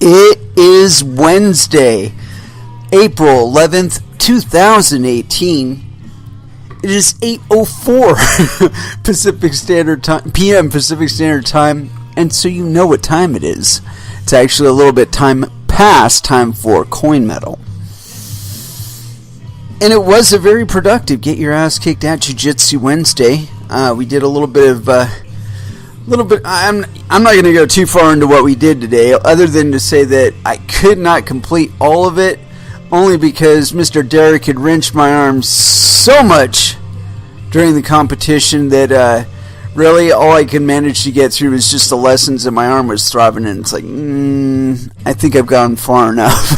It is Wednesday, April 11th, 2018. It is 8:04 Pacific Standard Time, PM Pacific Standard Time, and so you know what time it is. It's actually a little bit past time for Coin Metal. And it was a very productive Get Your Ass Kicked At Jiu-Jitsu Wednesday. We did a little bit. I'm not going to go too far into what we did today, other than to say that I could not complete all of it, only because Mr. Derek had wrenched my arms so much during the competition that really all I could manage to get through was just the lessons, and my arm was throbbing, and it's like, I think I've gone far enough.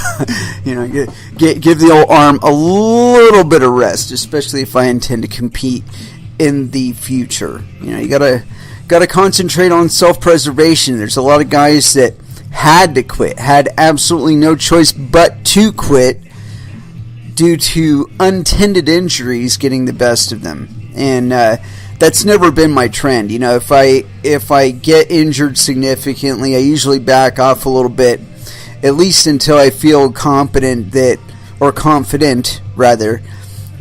Give the old arm a little bit of rest, especially if I intend to compete in the future. You gotta concentrate on self-preservation. There's a lot of guys that had to quit, had absolutely no choice but to quit due to untended injuries getting the best of them. And that's never been my trend. If I get injured significantly, I usually back off a little bit, at least until I feel confident that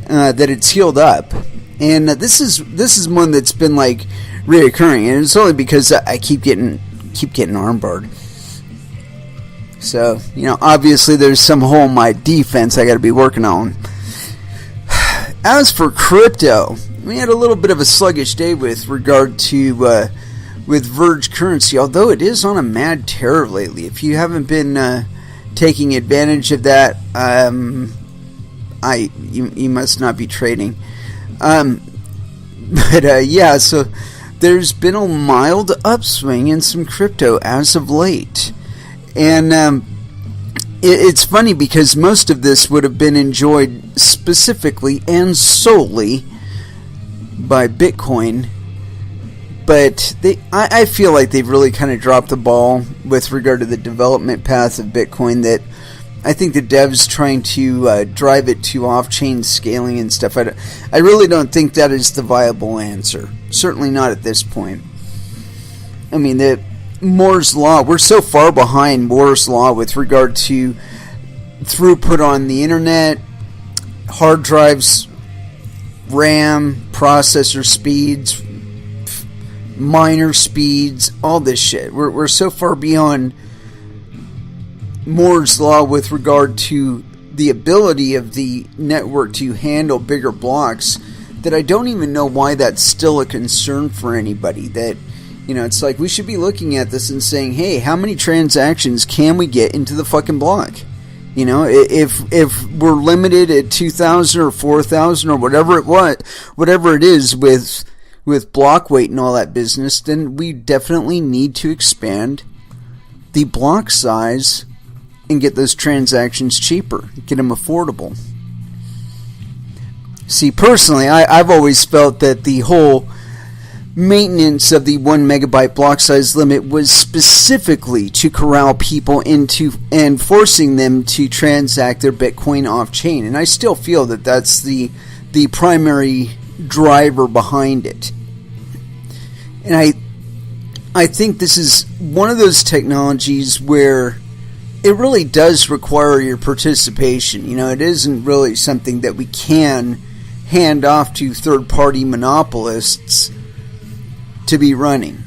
it's healed up. And this is one that's been like reoccurring, and it's only because I keep getting armbarred. So obviously there's some hole in my defense I got to be working on. As for crypto, we had a little bit of a sluggish day with regard to with Verge currency, although it is on a mad tear lately. If you haven't been taking advantage of that, you must not be trading. So there's been a mild upswing in some crypto as of late. And it's funny because most of this would have been enjoyed specifically and solely by Bitcoin. But I feel like they've really kind of dropped the ball with regard to the development path of Bitcoin, that I think the devs trying to drive it to off-chain scaling and stuff. I really don't think that is the viable answer. Certainly not at this point. I mean, the Moore's Law, we're so far behind Moore's Law with regard to throughput on the internet, hard drives, RAM, processor speeds, miner speeds, all this shit. We're so far beyond Moore's Law with regard to the ability of the network to handle bigger blocks that I don't even know why that's still a concern for anybody. That, it's like we should be looking at this and saying, hey, how many transactions can we get into the fucking block? If we're limited at 2,000 or 4,000 or whatever it is with block weight and all that business, then we definitely need to expand the block size and get those transactions cheaper, get them affordable. See, personally, I've always felt that the whole maintenance of the 1 megabyte block size limit was specifically to corral people into and forcing them to transact their Bitcoin off-chain. And I still feel that that's the primary driver behind it. And I think this is one of those technologies where it really does require your participation. It isn't really something that we can hand off to third-party monopolists to be running.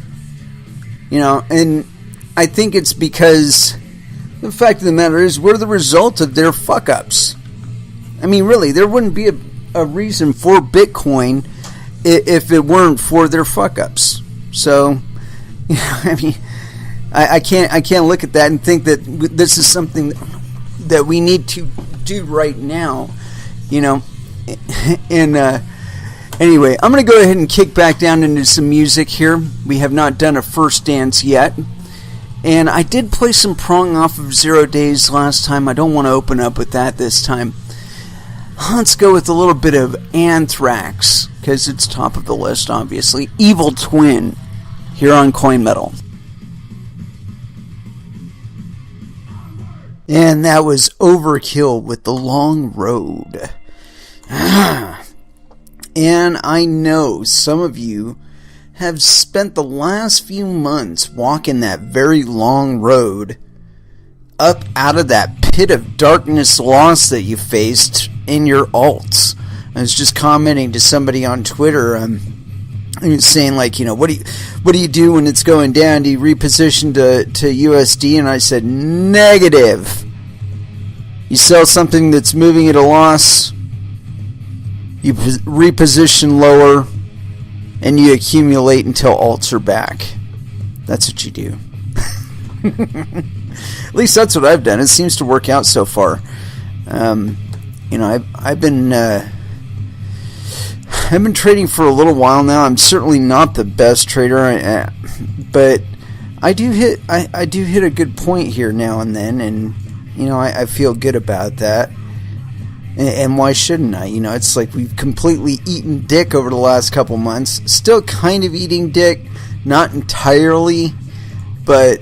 And I think it's because the fact of the matter is we're the result of their fuck-ups. I mean, really, there wouldn't be a reason for Bitcoin if it weren't for their fuck-ups. So, I can't look at that and think that this is something that we need to do right now, And anyway, I'm going to go ahead and kick back down into some music here. We have not done a first dance yet, and I did play some prong off of 0 Days last time. I don't want to open up with that this time. Let's go with a little bit of Anthrax, because it's top of the list, obviously. Evil Twin, here on Coin Metal. And that was Overkill with The Long Road. And I know some of you have spent the last few months walking that very long road up out of that pit of darkness loss that you faced in your alts. I was just commenting to somebody on Twitter, he was saying, like, what do you do when it's going down? Do you reposition to USD? And I said, negative. You sell something that's moving at a loss, you reposition lower, and you accumulate until alts are back. That's what you do. At least that's what I've done. It seems to work out so far. I've been trading for a little while now. I'm certainly not the best trader, but I do hit a good point here now and then, and I feel good about that. And why shouldn't I? It's like we've completely eaten dick over the last couple months. Still kind of eating dick, not entirely, but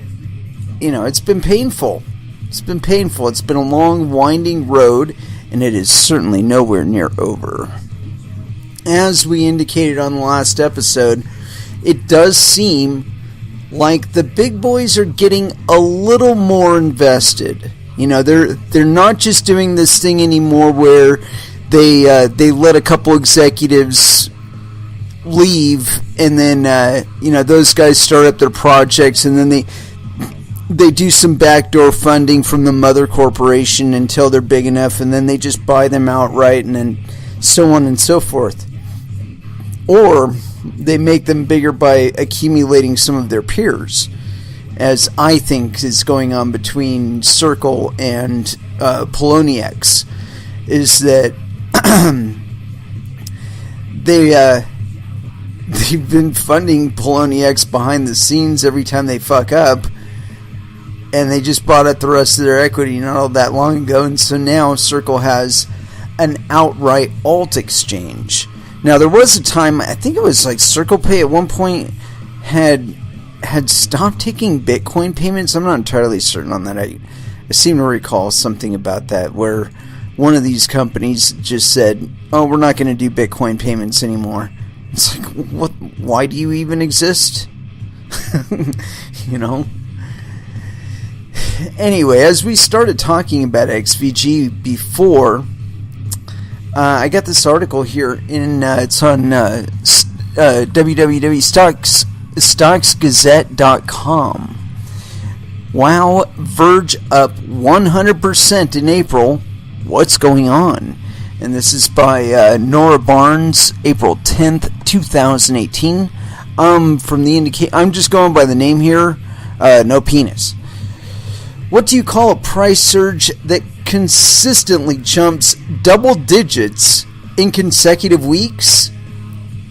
it's been painful. It's been painful. It's been a long, winding road, and it is certainly nowhere near over. As we indicated on the last episode, it does seem like the big boys are getting a little more invested. They're not just doing this thing anymore where they let a couple executives leave and then those guys start up their projects and then they do some backdoor funding from the mother corporation until they're big enough, and then they just buy them outright, and then so on and so forth. Or they make them bigger by accumulating some of their peers, as I think is going on between Circle and Poloniex, is that they've been funding Poloniex behind the scenes every time they fuck up, and they just bought up the rest of their equity not all that long ago, and so now Circle has an outright alt exchange. Now, there was a time, I think it was like Circle Pay at one point had stopped taking Bitcoin payments. I'm not entirely certain on that. I seem to recall something about that, where one of these companies just said, oh, we're not going to do Bitcoin payments anymore. It's like, what? Why do you even exist? Anyway, as we started talking about XVG before, I got this article here it's on www.stocksgazette.com. Wow, Verge up 100% in April. What's going on? And this is by Nora Barnes, April 10th, 2018. From the I'm just going by the name here. No penis. What do you call a price surge that consistently jumps double digits in consecutive weeks?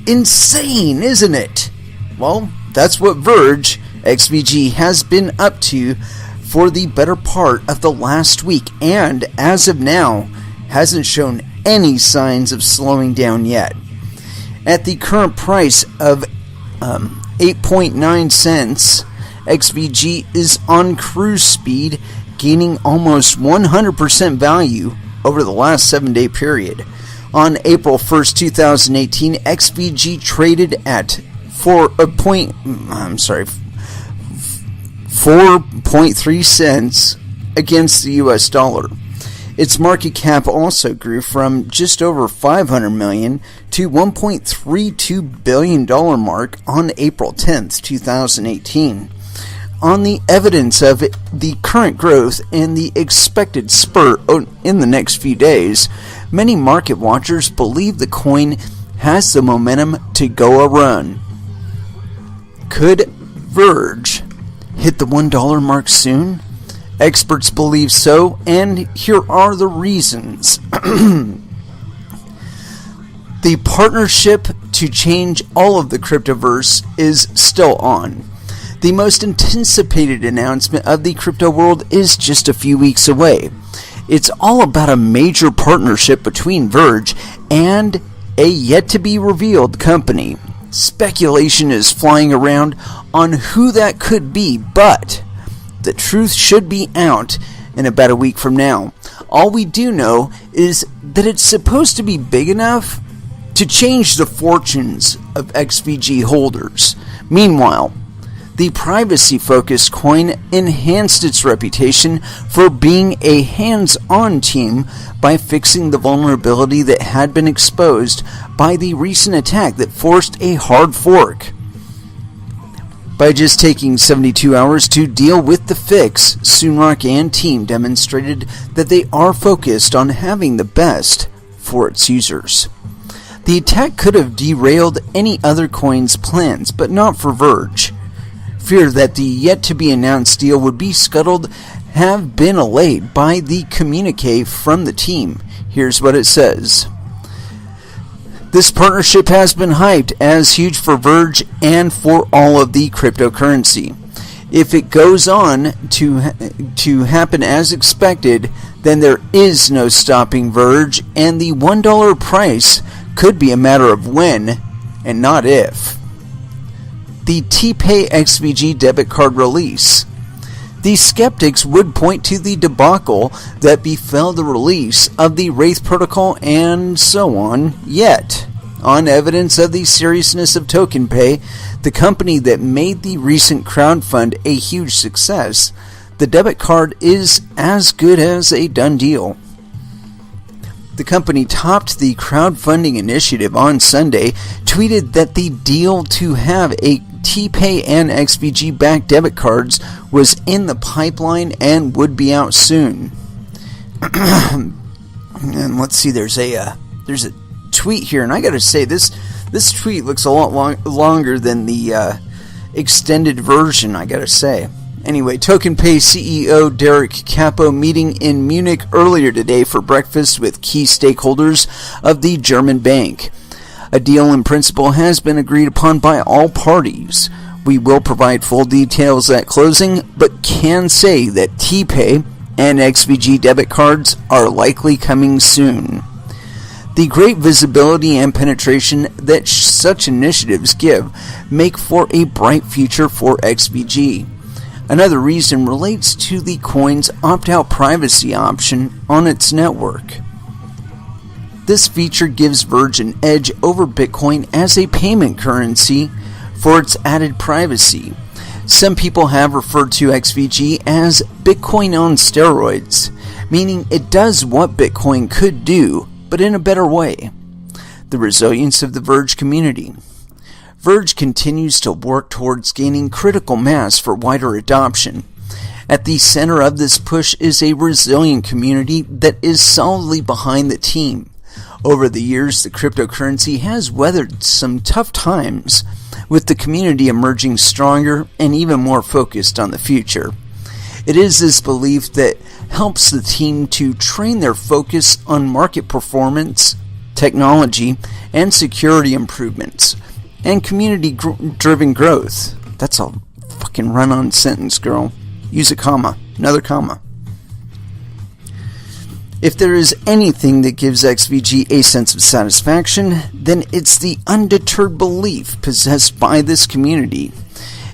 Insane, isn't it? Well, that's what Verge XVG has been up to for the better part of the last week, and as of now hasn't shown any signs of slowing down yet. At the current price of 8.9 cents, XVG is on cruise speed, gaining almost 100% value over the last 7-day period. On April 1st, 2018, XVG traded at 4.3 cents against the US dollar. Its market cap also grew from just over $500 million to $1.32 billion mark on April 10th, 2018. On the evidence of the current growth and the expected spurt in the next few days, many market watchers believe the coin has the momentum to go a run. Could Verge hit the $1 mark soon? Experts believe so, and here are the reasons. The partnership to change all of the cryptoverse is still on. The most anticipated announcement of the crypto world is just a few weeks away. It's all about a major partnership between Verge and a yet-to-be-revealed company. Speculation is flying around on who that could be, but the truth should be out in about a week from now. All we do know is that it's supposed to be big enough to change the fortunes of XVG holders. Meanwhile, The privacy-focused coin enhanced its reputation for being a hands-on team by fixing the vulnerability that had been exposed by the recent attack that forced a hard fork. By just taking 72 hours to deal with the fix, Soonrock and team demonstrated that they are focused on having the best for its users. The attack could have derailed any other coin's plans, but not for Verge. Fear that the yet-to-be-announced deal would be scuttled have been allayed by the communique from the team. Here's what it says. This partnership has been hyped as huge for Verge and for all of the cryptocurrency. If it goes on to happen as expected, then there is no stopping Verge, and the $1 price could be a matter of when and not if. The TPay XVG debit card release. The skeptics would point to the debacle that befell the release of the Wraith protocol and so on, yet, on evidence of the seriousness of TokenPay, the company that made the recent crowdfund a huge success, the debit card is as good as a done deal. The company topped the crowdfunding initiative on Sunday, tweeted that the deal to have a TPay and XVG-backed debit cards was in the pipeline and would be out soon. And let's see, there's a tweet here, and I gotta say, this tweet looks a lot longer than the extended version, I gotta say. Anyway, TokenPay CEO Derek Capo meeting in Munich earlier today for breakfast with key stakeholders of the German bank. A deal in principle has been agreed upon by all parties. We will provide full details at closing, but can say that TPay and XVG debit cards are likely coming soon. The great visibility and penetration that such initiatives give make for a bright future for XVG. Another reason relates to the coin's opt-out privacy option on its network. This feature gives Verge an edge over Bitcoin as a payment currency for its added privacy. Some people have referred to XVG as Bitcoin on steroids, meaning it does what Bitcoin could do, but in a better way. The resilience of the Verge community. Verge continues to work towards gaining critical mass for wider adoption. At the center of this push is a resilient community that is solidly behind the team. Over the years, the cryptocurrency has weathered some tough times, with the community emerging stronger and even more focused on the future. It is this belief that helps the team to train their focus on market performance, technology, and security improvements, and community-driven growth. That's a fucking run-on sentence, girl. Use a comma. Another comma. If there is anything that gives XVG a sense of satisfaction, then it's the undeterred belief possessed by this community.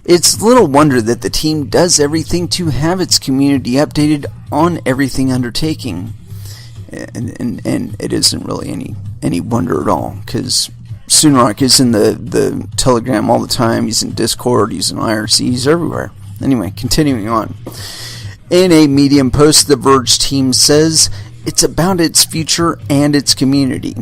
It's little wonder that the team does everything to have its community updated on everything undertaking. And it isn't really any wonder at all, because Soonrock is in the Telegram all the time, he's in Discord, he's in IRC, he's everywhere. Anyway, continuing on. In a Medium post, the Verge team says it's about its future and its community.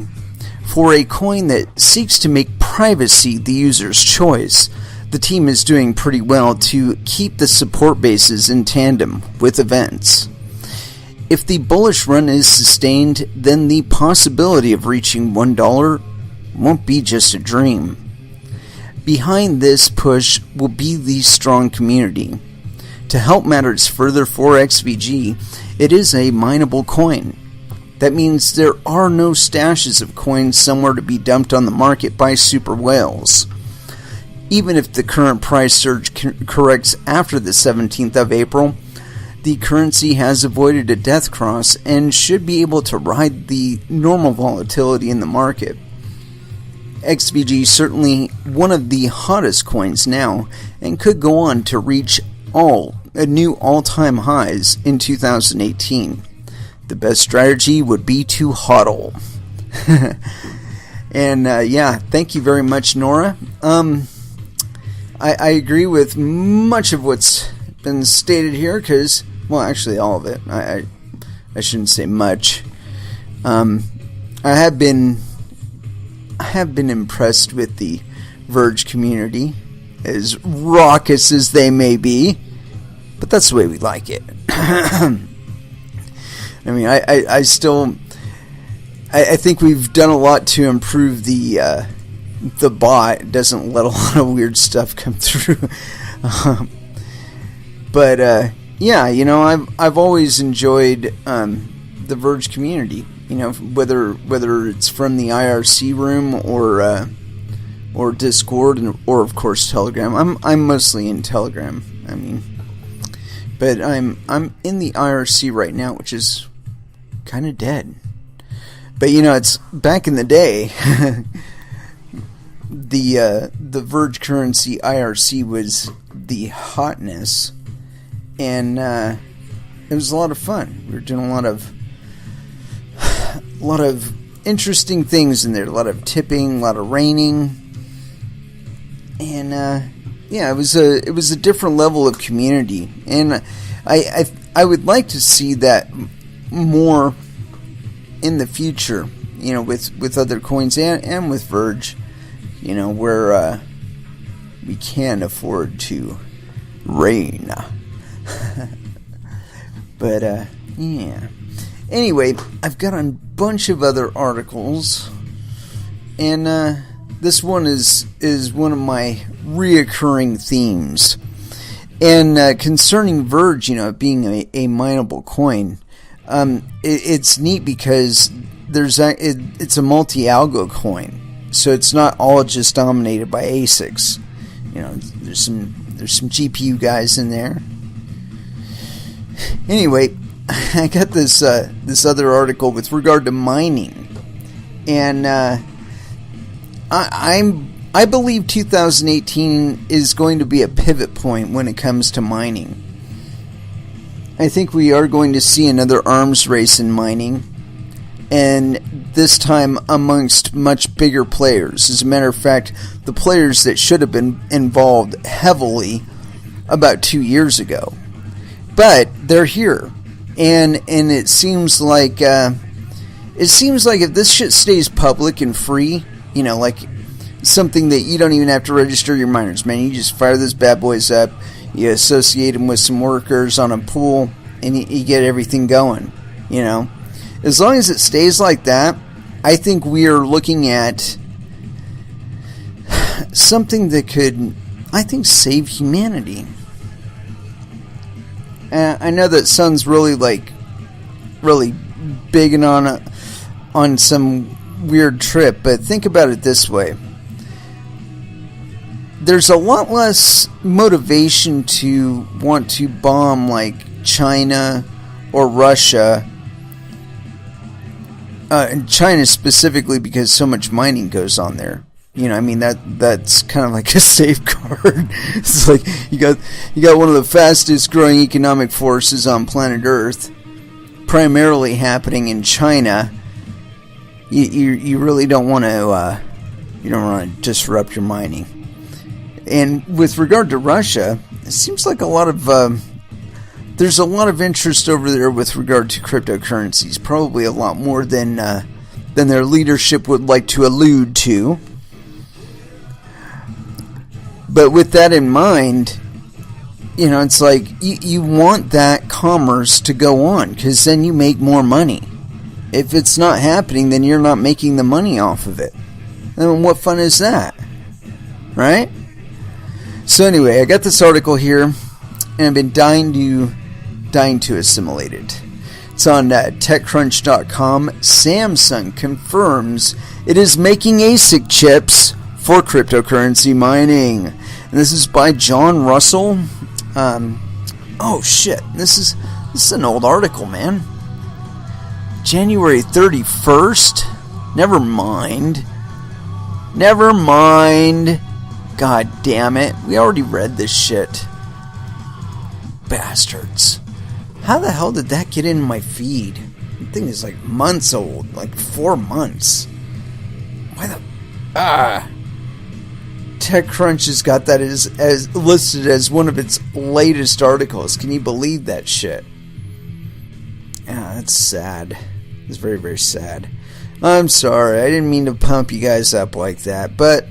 For a coin that seeks to make privacy the user's choice, the team is doing pretty well to keep the support bases in tandem with events. If the bullish run is sustained, then the possibility of reaching $1 won't be just a dream. Behind this push will be the strong community. To help matters further for XVG, it is a mineable coin. That means there are no stashes of coins somewhere to be dumped on the market by super whales. Even if the current price surge corrects after the 17th of April, the currency has avoided a death cross and should be able to ride the normal volatility in the market. XVG is certainly one of the hottest coins now and could go on to reach new all-time highs in 2018. The best strategy would be to hodl. And yeah, thank you very much, Nora. I agree with much of what's been stated here, because, well, actually all of it. I shouldn't say much. I have been impressed with the Verge community, as raucous as they may be, but that's the way we like it. I mean, I still think we've done a lot to improve the bot. It doesn't let a lot of weird stuff come through. But yeah, you know, I've always enjoyed the Verge community. You know, whether it's from the IRC room or Discord, or of course Telegram. I'm mostly in Telegram. I mean, but I'm in the IRC right now, which is kind of dead. But you know, it's back in the day. The Verge currency IRC was the hotness, and it was a lot of fun. We were doing a lot of interesting things in there. A lot of tipping, a lot of raining, and yeah, it was a different level of community, and I would like to see that more in the future. You know, with other coins and with Verge. You know, where we can afford to rain. But yeah. Anyway, I've got a bunch of other articles, and this one is one of my reoccurring themes. And concerning Verge, you know, being a mineable coin, it's neat because it's a multi-algo coin. So it's not all just dominated by ASICs. You know, there's some GPU guys in there. Anyway, I got this other article with regard to mining, and I believe 2018 is going to be a pivot point when it comes to mining. I think we are going to see another arms race in mining, and this time amongst much bigger players. As a matter of fact, the players that should have been involved heavily about 2 years ago. But they're here, and it seems like if this shit stays public and free, you know, like something that you don't even have to register your miners, man. You just fire those bad boys up, you associate them with some workers on a pool, and you get everything going, you know. As long as it stays like that, I think we are looking at something that could, I think, save humanity. I know that sounds really big and on some weird trip, but think about it this way. There's a lot less motivation to want to bomb like China or Russia. And China specifically, because so much mining goes on there. You know, I mean, that's kind of like a safeguard. It's like you got one of the fastest growing economic forces on planet Earth, primarily happening in China. You really don't want to disrupt your mining. And with regard to Russia, it seems like there's a lot of interest over there with regard to cryptocurrencies, probably a lot more than their leadership would like to allude to. But with that in mind, you know, it's like you want that commerce to go on, because then you make more money. If it's not happening, then you're not making the money off of it. And what fun is that? Right? So anyway, I got this article here, and I've been dying to assimilate it. It's on TechCrunch.com. Samsung confirms it is making ASIC chips for cryptocurrency mining. And this is by John Russell. Oh shit, this is an old article, man. January 31st? Never mind. God damn it. We already read this shit. Bastards. How the hell did that get in my feed? The thing is like months old. Like 4 months. Why the... TechCrunch has got that as listed as one of its latest articles. Can you believe that shit? Yeah, that's sad. It's very, very sad. I'm sorry. I didn't mean to pump you guys up like that. But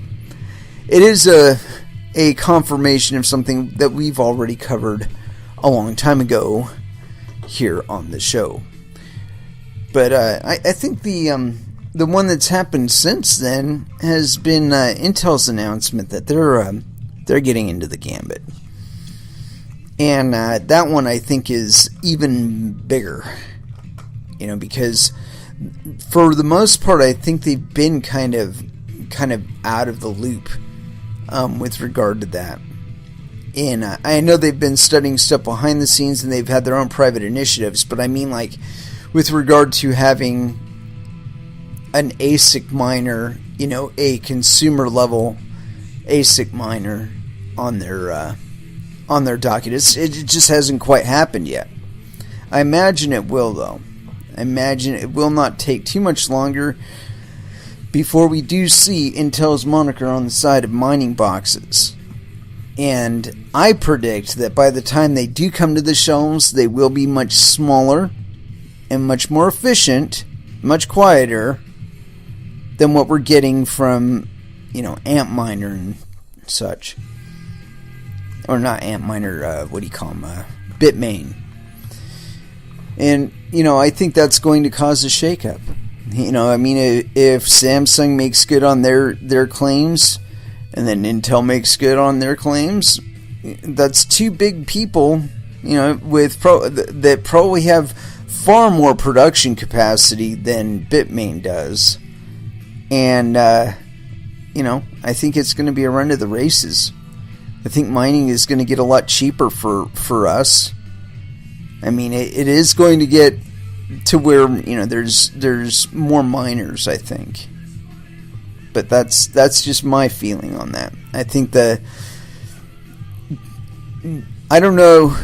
it is a confirmation of something that we've already covered a long time ago here on the show. But I think the one that's happened since then has been Intel's announcement that they're getting into the gambit. And that one I think is even bigger. Because for the most part I think they've been kind of out of the loop with regard to that. And I know they've been studying stuff behind the scenes and they've had their own private initiatives, but I mean like with regard to having an ASIC miner, a consumer level ASIC miner on their docket. It just hasn't quite happened yet. I imagine it will, though. I imagine it will not take too much longer before we do see Intel's moniker on the side of mining boxes. And I predict that by the time they do come to the shelves, they will be much smaller and much more efficient, much quieter than what we're getting from, Antminer and such. Or not Antminer, what do you call them? Bitmain. And, I think that's going to cause a shakeup. If Samsung makes good on their claims, and then Intel makes good on their claims, that's two big people, that probably have far more production capacity than Bitmain does. And, I think it's going to be a run to the races. I think mining is going to get a lot cheaper for us. I mean, it is going to get to where, there's more miners, I think. But that's just my feeling on that. I think I don't know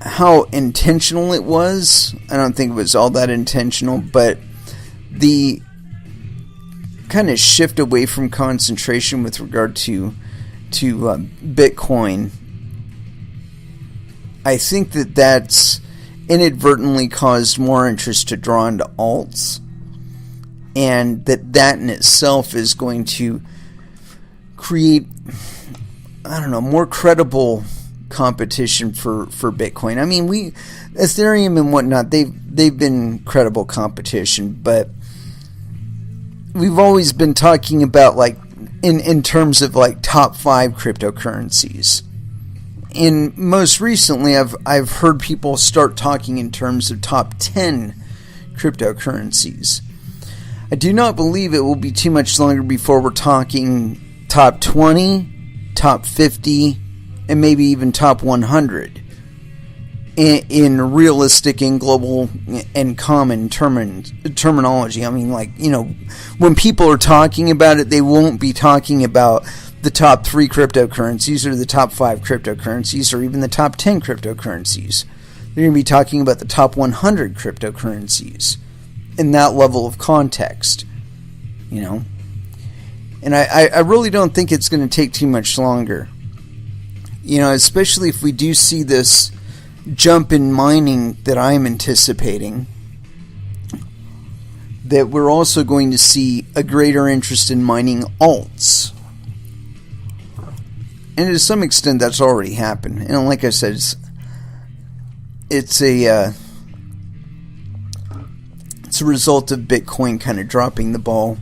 how intentional it was. I don't think it was all that intentional, but the kind of shift away from concentration with regard to Bitcoin, I think that's inadvertently caused more interest to draw into alts, and that in itself is going to create, more credible competition for Bitcoin. I mean, Ethereum and whatnot, they've been credible competition, but we've always been talking about like in terms of like top 5 cryptocurrencies. And most recently I've heard people start talking in terms of top 10 cryptocurrencies. I do not believe it will be too much longer before we're talking top 20, top 50, and maybe even top 100 in realistic and global and common terminology. I mean, when people are talking about it, they won't be talking about the top 3 cryptocurrencies or the top 5 cryptocurrencies or even the top 10 cryptocurrencies. They're going to be talking about the top 100 cryptocurrencies in that level of context, And I really don't think it's going to take too much longer. Especially if we do see this jump in mining that I'm anticipating, that we're also going to see a greater interest in mining alts. And to some extent that's already happened. And like I said, it's a result of Bitcoin kind of dropping the ball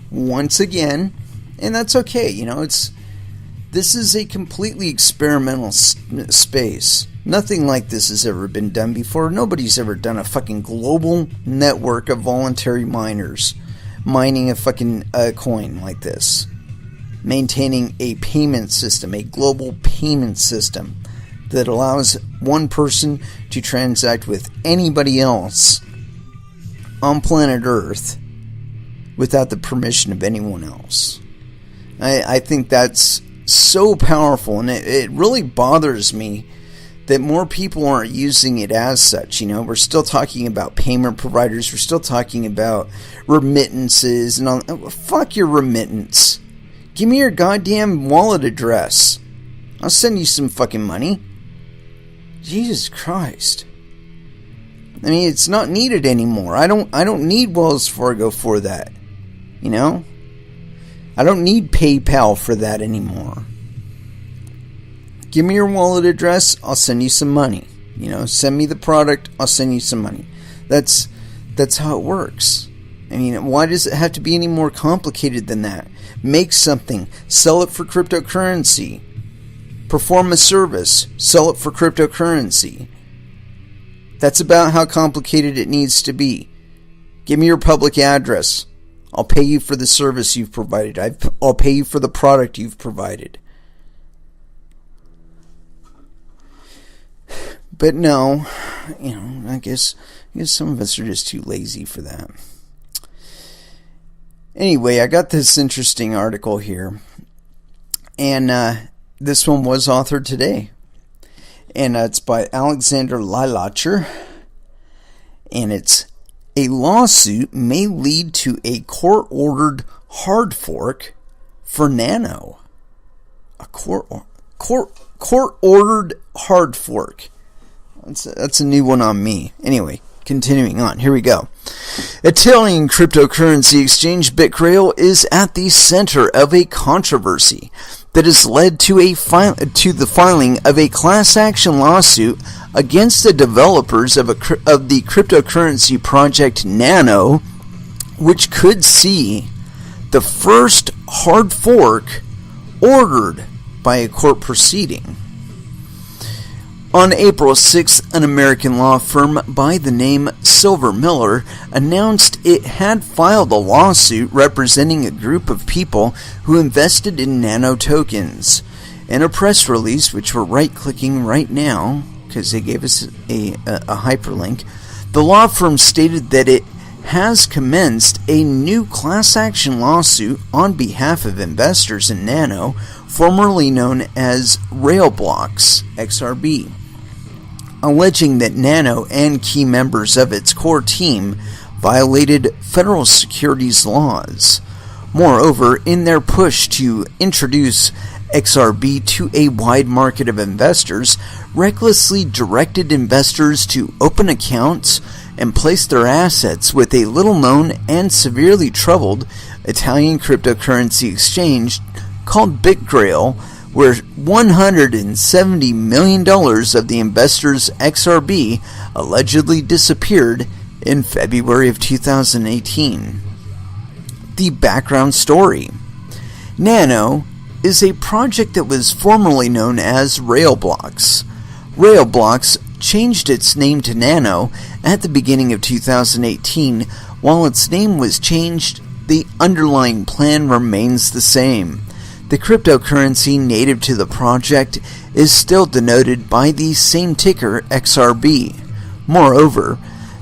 once again, and that's okay. This is a completely experimental space. Nothing like this has ever been done before. Nobody's ever done a fucking global network of voluntary miners mining a fucking coin like this. Maintaining a payment system, a global payment system that allows one person to transact with anybody else on planet Earth without the permission of anyone else. I think that's so powerful, and it really bothers me that more people aren't using it as such. We're still talking about payment providers, we're still talking about remittances, and all. Fuck your remittance. Give me your goddamn wallet address. I'll send you some fucking money. Jesus Christ. I mean, it's not needed anymore. I don't need Wells Fargo for that. You know? I don't need PayPal for that anymore. Give me your wallet address, I'll send you some money. You know, send me the product, I'll send you some money. That's how it works. I mean, why does it have to be any more complicated than that? Make something, sell it for cryptocurrency. Perform a service, sell it for cryptocurrency. That's about how complicated it needs to be. Give me your public address. I'll pay you for the service you've provided. I'll pay you for the product you've provided. But no, you know, I guess some of us are just too lazy for that. Anyway, I got this interesting article here, and this one was authored today, and it's by Alexander Lilacher, and it's a lawsuit may lead to a court-ordered hard fork for Nano. A court-ordered hard fork. That's a new one on me. Anyway, continuing on. Here we go. Italian cryptocurrency exchange BitGrail is at the center of a controversy that has led to the filing of a class action lawsuit against the developers of the cryptocurrency project Nano, which could see the first hard fork ordered by a court proceeding. On April 6th, an American law firm by the name Silver Miller announced it had filed a lawsuit representing a group of people who invested in Nano tokens. In a press release, which we're right-clicking right now, because they gave us a hyperlink, the law firm stated that it has commenced a new class action lawsuit on behalf of investors in Nano, formerly known as Railblocks XRB, alleging that Nano and key members of its core team violated federal securities laws. Moreover, in their push to introduce XRB to a wide market of investors, recklessly directed investors to open accounts and place their assets with a little-known and severely troubled Italian cryptocurrency exchange called BitGrail, where $170 million of the investors' XRB allegedly disappeared in February of 2018. The background story. Nano is a project that was formerly known as Railblocks. Railblocks changed its name to Nano at the beginning of 2018. While its name was changed, the underlying plan remains the same. The cryptocurrency native to the project is still denoted by the same ticker XRB. Moreover,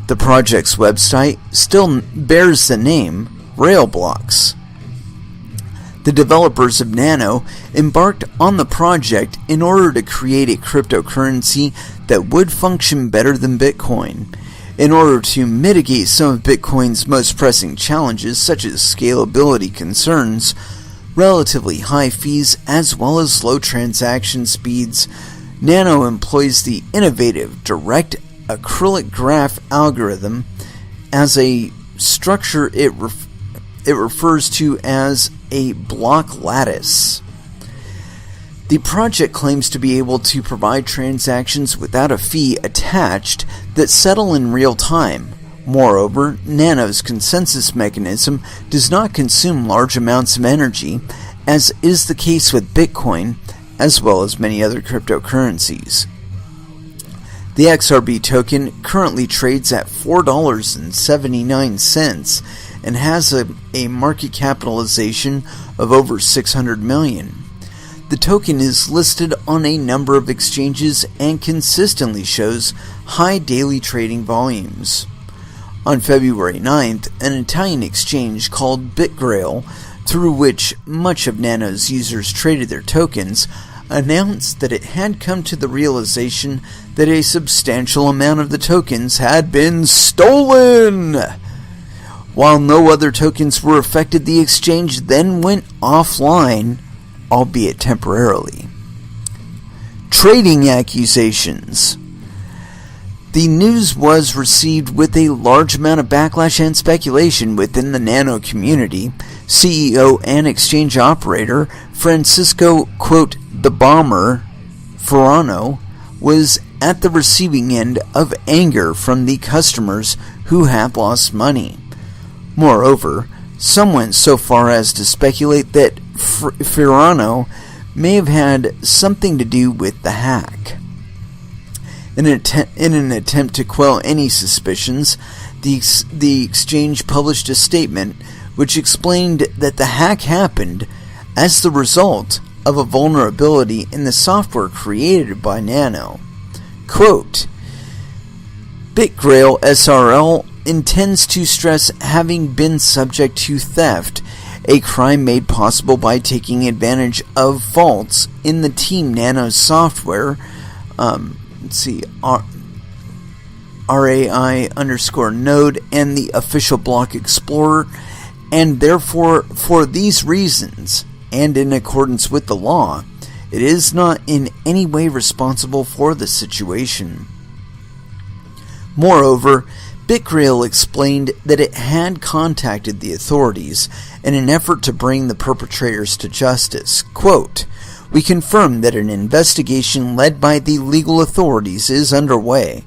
the project's website still bears the name Railblocks. The developers of Nano embarked on the project in order to create a cryptocurrency that would function better than Bitcoin. In order to mitigate some of Bitcoin's most pressing challenges, such as scalability concerns, relatively high fees, as well as low transaction speeds, Nano employs the innovative direct acrylic graph algorithm as a structure it refers to as a block lattice. The project claims to be able to provide transactions without a fee attached that settle in real time. Moreover, Nano's consensus mechanism does not consume large amounts of energy, as is the case with Bitcoin, as well as many other cryptocurrencies. The XRB token currently trades at $4.79 and has a market capitalization of over $600 million. The token is listed on a number of exchanges and consistently shows high daily trading volumes. On February 9th, an Italian exchange called BitGrail, through which much of Nano's users traded their tokens, announced that it had come to the realization that a substantial amount of the tokens had been stolen. While no other tokens were affected, the exchange then went offline, albeit temporarily. Trading accusations. The news was received with a large amount of backlash and speculation within the Nano community. CEO and exchange operator Francisco, quote, the Bomber, Ferrano, was at the receiving end of anger from the customers who had lost money. Moreover, some went so far as to speculate that Ferrano may have had something to do with the hack. In an attempt to quell any suspicions, the exchange published a statement which explained that the hack happened as the result of a vulnerability in the software created by Nano. Quote, BitGrail SRL intends to stress having been subject to theft, a crime made possible by taking advantage of faults in the Team Nano software. RAI_node and the official block explorer, and therefore, for these reasons, and in accordance with the law, it is not in any way responsible for the situation. Moreover, BitGrail explained that it had contacted the authorities in an effort to bring the perpetrators to justice. Quote, we confirm that an investigation led by the legal authorities is underway.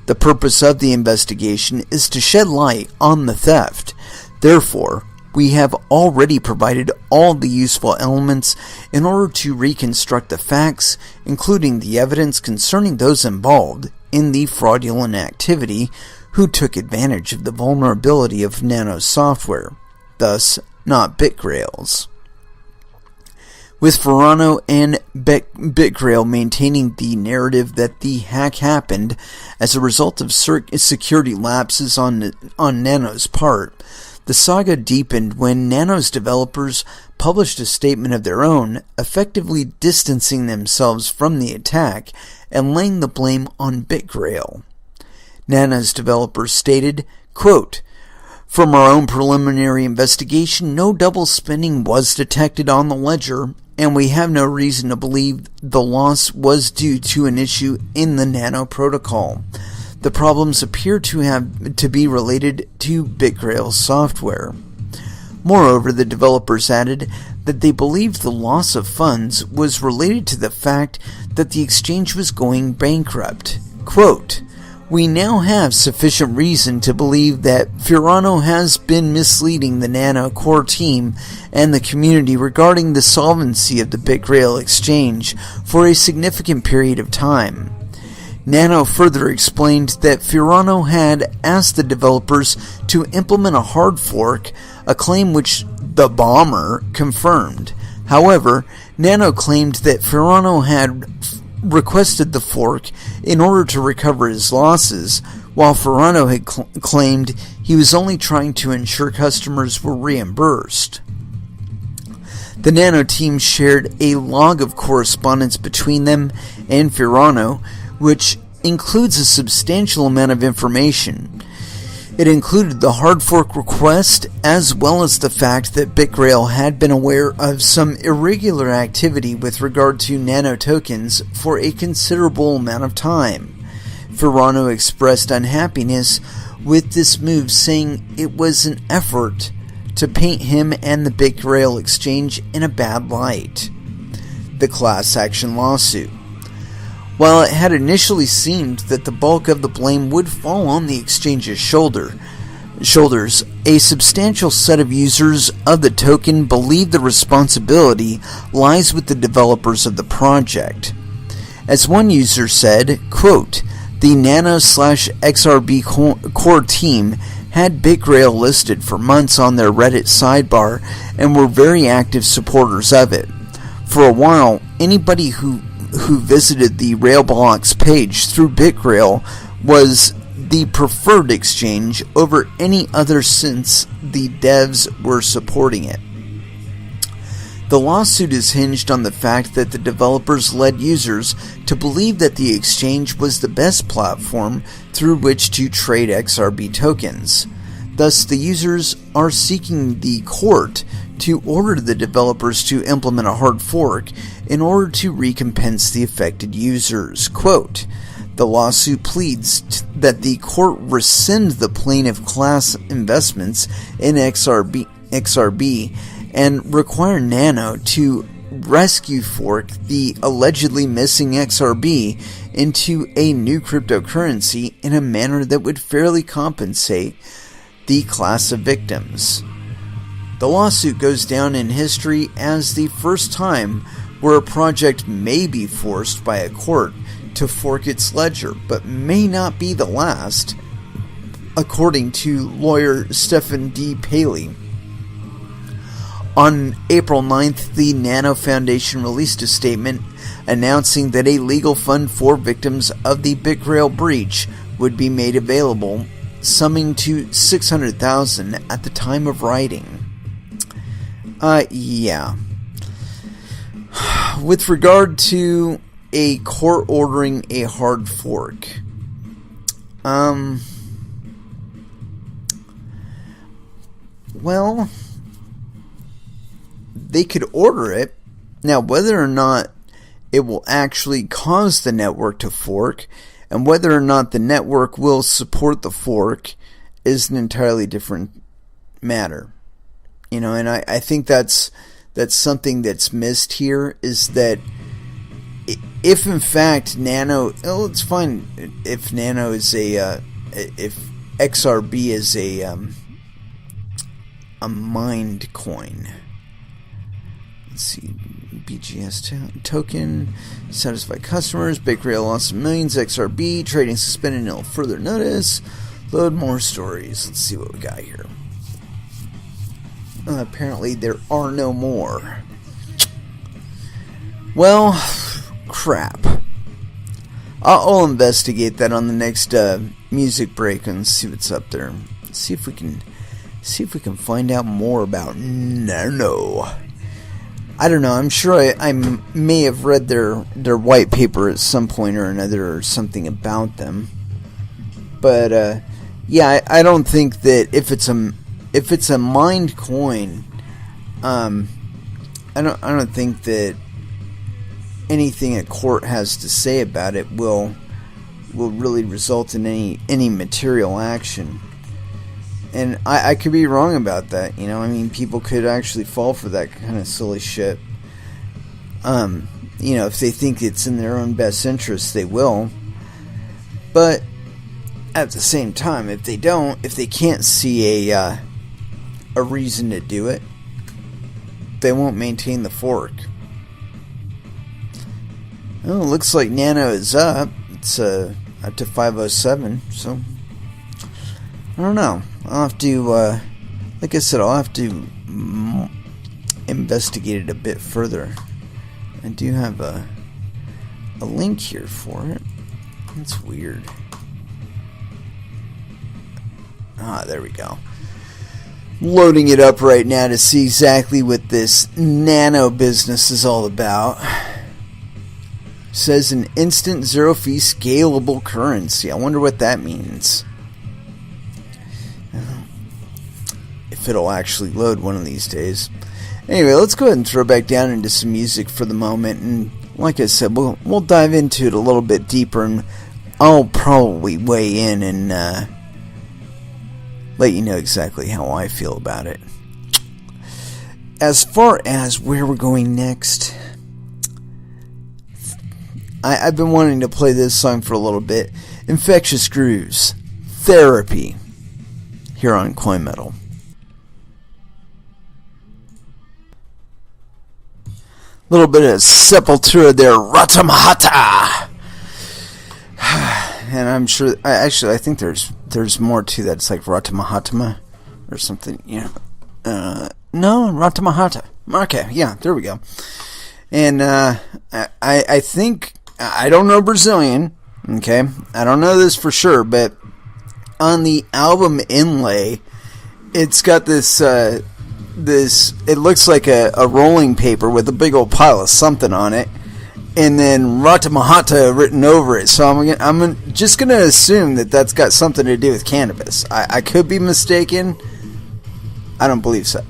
The purpose of the investigation is to shed light on the theft. Therefore, we have already provided all the useful elements in order to reconstruct the facts, including the evidence concerning those involved in the fraudulent activity who took advantage of the vulnerability of Nano software, thus not BitGrail's. With Ferrano and BitGrail maintaining the narrative that the hack happened as a result of security lapses on Nano's part, the saga deepened when Nano's developers published a statement of their own, effectively distancing themselves from the attack and laying the blame on BitGrail. Nano's developers stated, quote, from our own preliminary investigation, no double spending was detected on the ledger, and we have no reason to believe the loss was due to an issue in the Nano protocol. The problems appear to be related to BitGrail's software. Moreover, the developers added that they believed the loss of funds was related to the fact that the exchange was going bankrupt. Quote, we now have sufficient reason to believe that Ferrano has been misleading the Nano core team and the community regarding the solvency of the BitGrail exchange for a significant period of time. Nano further explained that Ferrano had asked the developers to implement a hard fork, a claim which the Bomber confirmed. However, Nano claimed that Ferrano had requested the fork in order to recover his losses, while Ferrano had claimed he was only trying to ensure customers were reimbursed. The Nano team shared a log of correspondence between them and Ferrano, which includes a substantial amount of information. It included the hard fork request, as well as the fact that BitGrail had been aware of some irregular activity with regard to Nano tokens for a considerable amount of time. Ferrano expressed unhappiness with this move, saying it was an effort to paint him and the BitGrail exchange in a bad light. The class action lawsuit. While it had initially seemed that the bulk of the blame would fall on the exchange's shoulders, a substantial set of users of the token believe the responsibility lies with the developers of the project. As one user said, quote, the Nano/XRB core team had BitGrail listed for months on their Reddit sidebar and were very active supporters of it. For a while, anybody who visited the Railblocks page through BitGrail was the preferred exchange over any other since the devs were supporting it. The lawsuit is hinged on the fact that the developers led users to believe that the exchange was the best platform through which to trade XRB tokens. Thus, the users are seeking the court to order the developers to implement a hard fork in order to recompense the affected users. Quote, the lawsuit pleads that the court rescind the plaintiff class investments in XRB and require Nano to rescue fork the allegedly missing XRB into a new cryptocurrency in a manner that would fairly compensate the class of victims. The lawsuit goes down in history as the first time where a project may be forced by a court to fork its ledger, but may not be the last, according to lawyer Stephen D. Paley. On April 9th, the Nano Foundation released a statement announcing that a legal fund for victims of the BitGrail breach would be made available, summing to $600,000 at the time of writing. Yeah. With regard to a court ordering a hard fork, well, they could order it. Now, whether or not it will actually cause the network to fork, and whether or not the network will support the fork, is an entirely different matter. You know, and I think that's something that's missed here, is that if in fact Nano, it's fine if Nano is if XRB is a mined coin. Let's see, BGS token, satisfy customers, BitGrail lost millions, XRB, trading suspended until further notice, load more stories. Let's see what we got here. Apparently there are no more. Well, crap. I'll investigate that on the next music break and see what's up there. See if we can find out more about Nano. I don't know. I'm sure I may have read their white paper at some point or another, or something about them. But yeah, I don't think that if it's a mined coin, I don't think that anything a court has to say about it will really result in any material action. And I could be wrong about that, you know. I mean, people could actually fall for that kind of silly shit. You know, if they think it's in their own best interest, they will. But at the same time, if they can't see a reason to do it, they won't maintain the fork. Well, it looks like Nano is up. It's up to 507, so I don't know. I'll have to, like I said, I'll have to investigate it a bit further. I do have a link here for it. That's weird. There we go. Loading it up right now to see exactly what this Nano business is all about. Says an instant zero fee scalable currency. I wonder what that means. If it'll actually load one of these days. Anyway, let's go ahead and throw back down into some music for the moment, and like I said, we'll dive into it a little bit deeper, and I'll probably weigh in and let you know exactly how I feel about it. As far as where we're going next, I've been wanting to play this song for a little bit. Infectious Grooves, Therapy, here on Coin Metal. Little bit of Sepultura there, Ratamahata. And I'm sure, I think there's more to that. It's like Ratamahatama or something, you know. No, Ratamahata. Okay, yeah, there we go. And I think, I don't know Brazilian, okay? I don't know this for sure, but on the album inlay, it's got this, it looks like a rolling paper with a big old pile of something on it. and then Rata Mahata written over it. So I'm just going to assume that that's got something to do with cannabis. I could be mistaken. I don't believe so.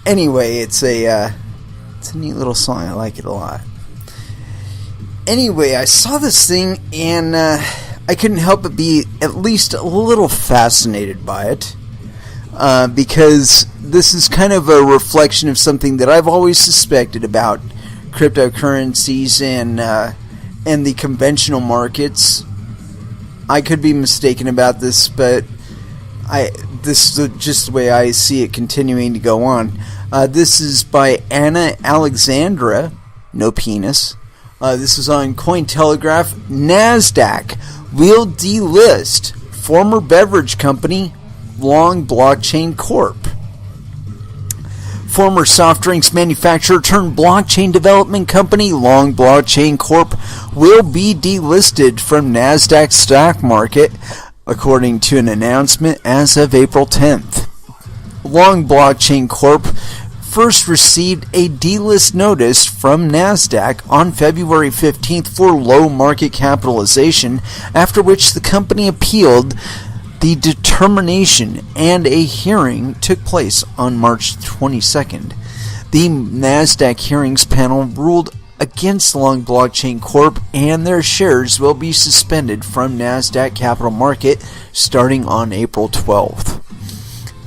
Anyway, it's a neat little song. I like it a lot. Anyway, I saw this thing and I couldn't help but be at least a little fascinated by it. Because this is kind of a reflection of something that I've always suspected about cryptocurrencies and the conventional markets. I could be mistaken about this, but this is just the way I see it continuing to go on. This is by Anna Alexandra, no penis. This is on Cointelegraph. NASDAQ will delist former beverage company Long Blockchain Corp. Former soft drinks manufacturer turned blockchain development company Long Blockchain Corp will be delisted from NASDAQ stock market, according to an announcement as of April 10th. Long Blockchain Corp first received a delist notice from NASDAQ on February 15th for low market capitalization, after which the company appealed the determination and a hearing took place on March 22nd. The NASDAQ hearings panel ruled against Long Blockchain Corp, and their shares will be suspended from NASDAQ Capital Market starting on April 12th.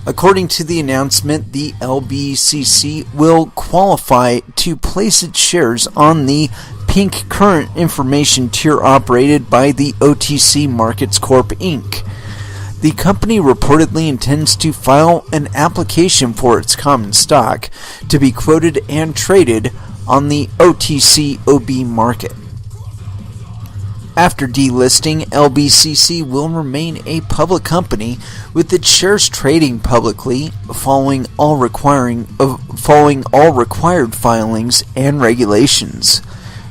According to the announcement, the LBCC will qualify to place its shares on the Pink Current Information tier operated by the OTC Markets Corp. Inc. The company reportedly intends to file an application for its common stock to be quoted and traded on the OTCOB market. After delisting, LBCC will remain a public company with its shares trading publicly following all required filings and regulations.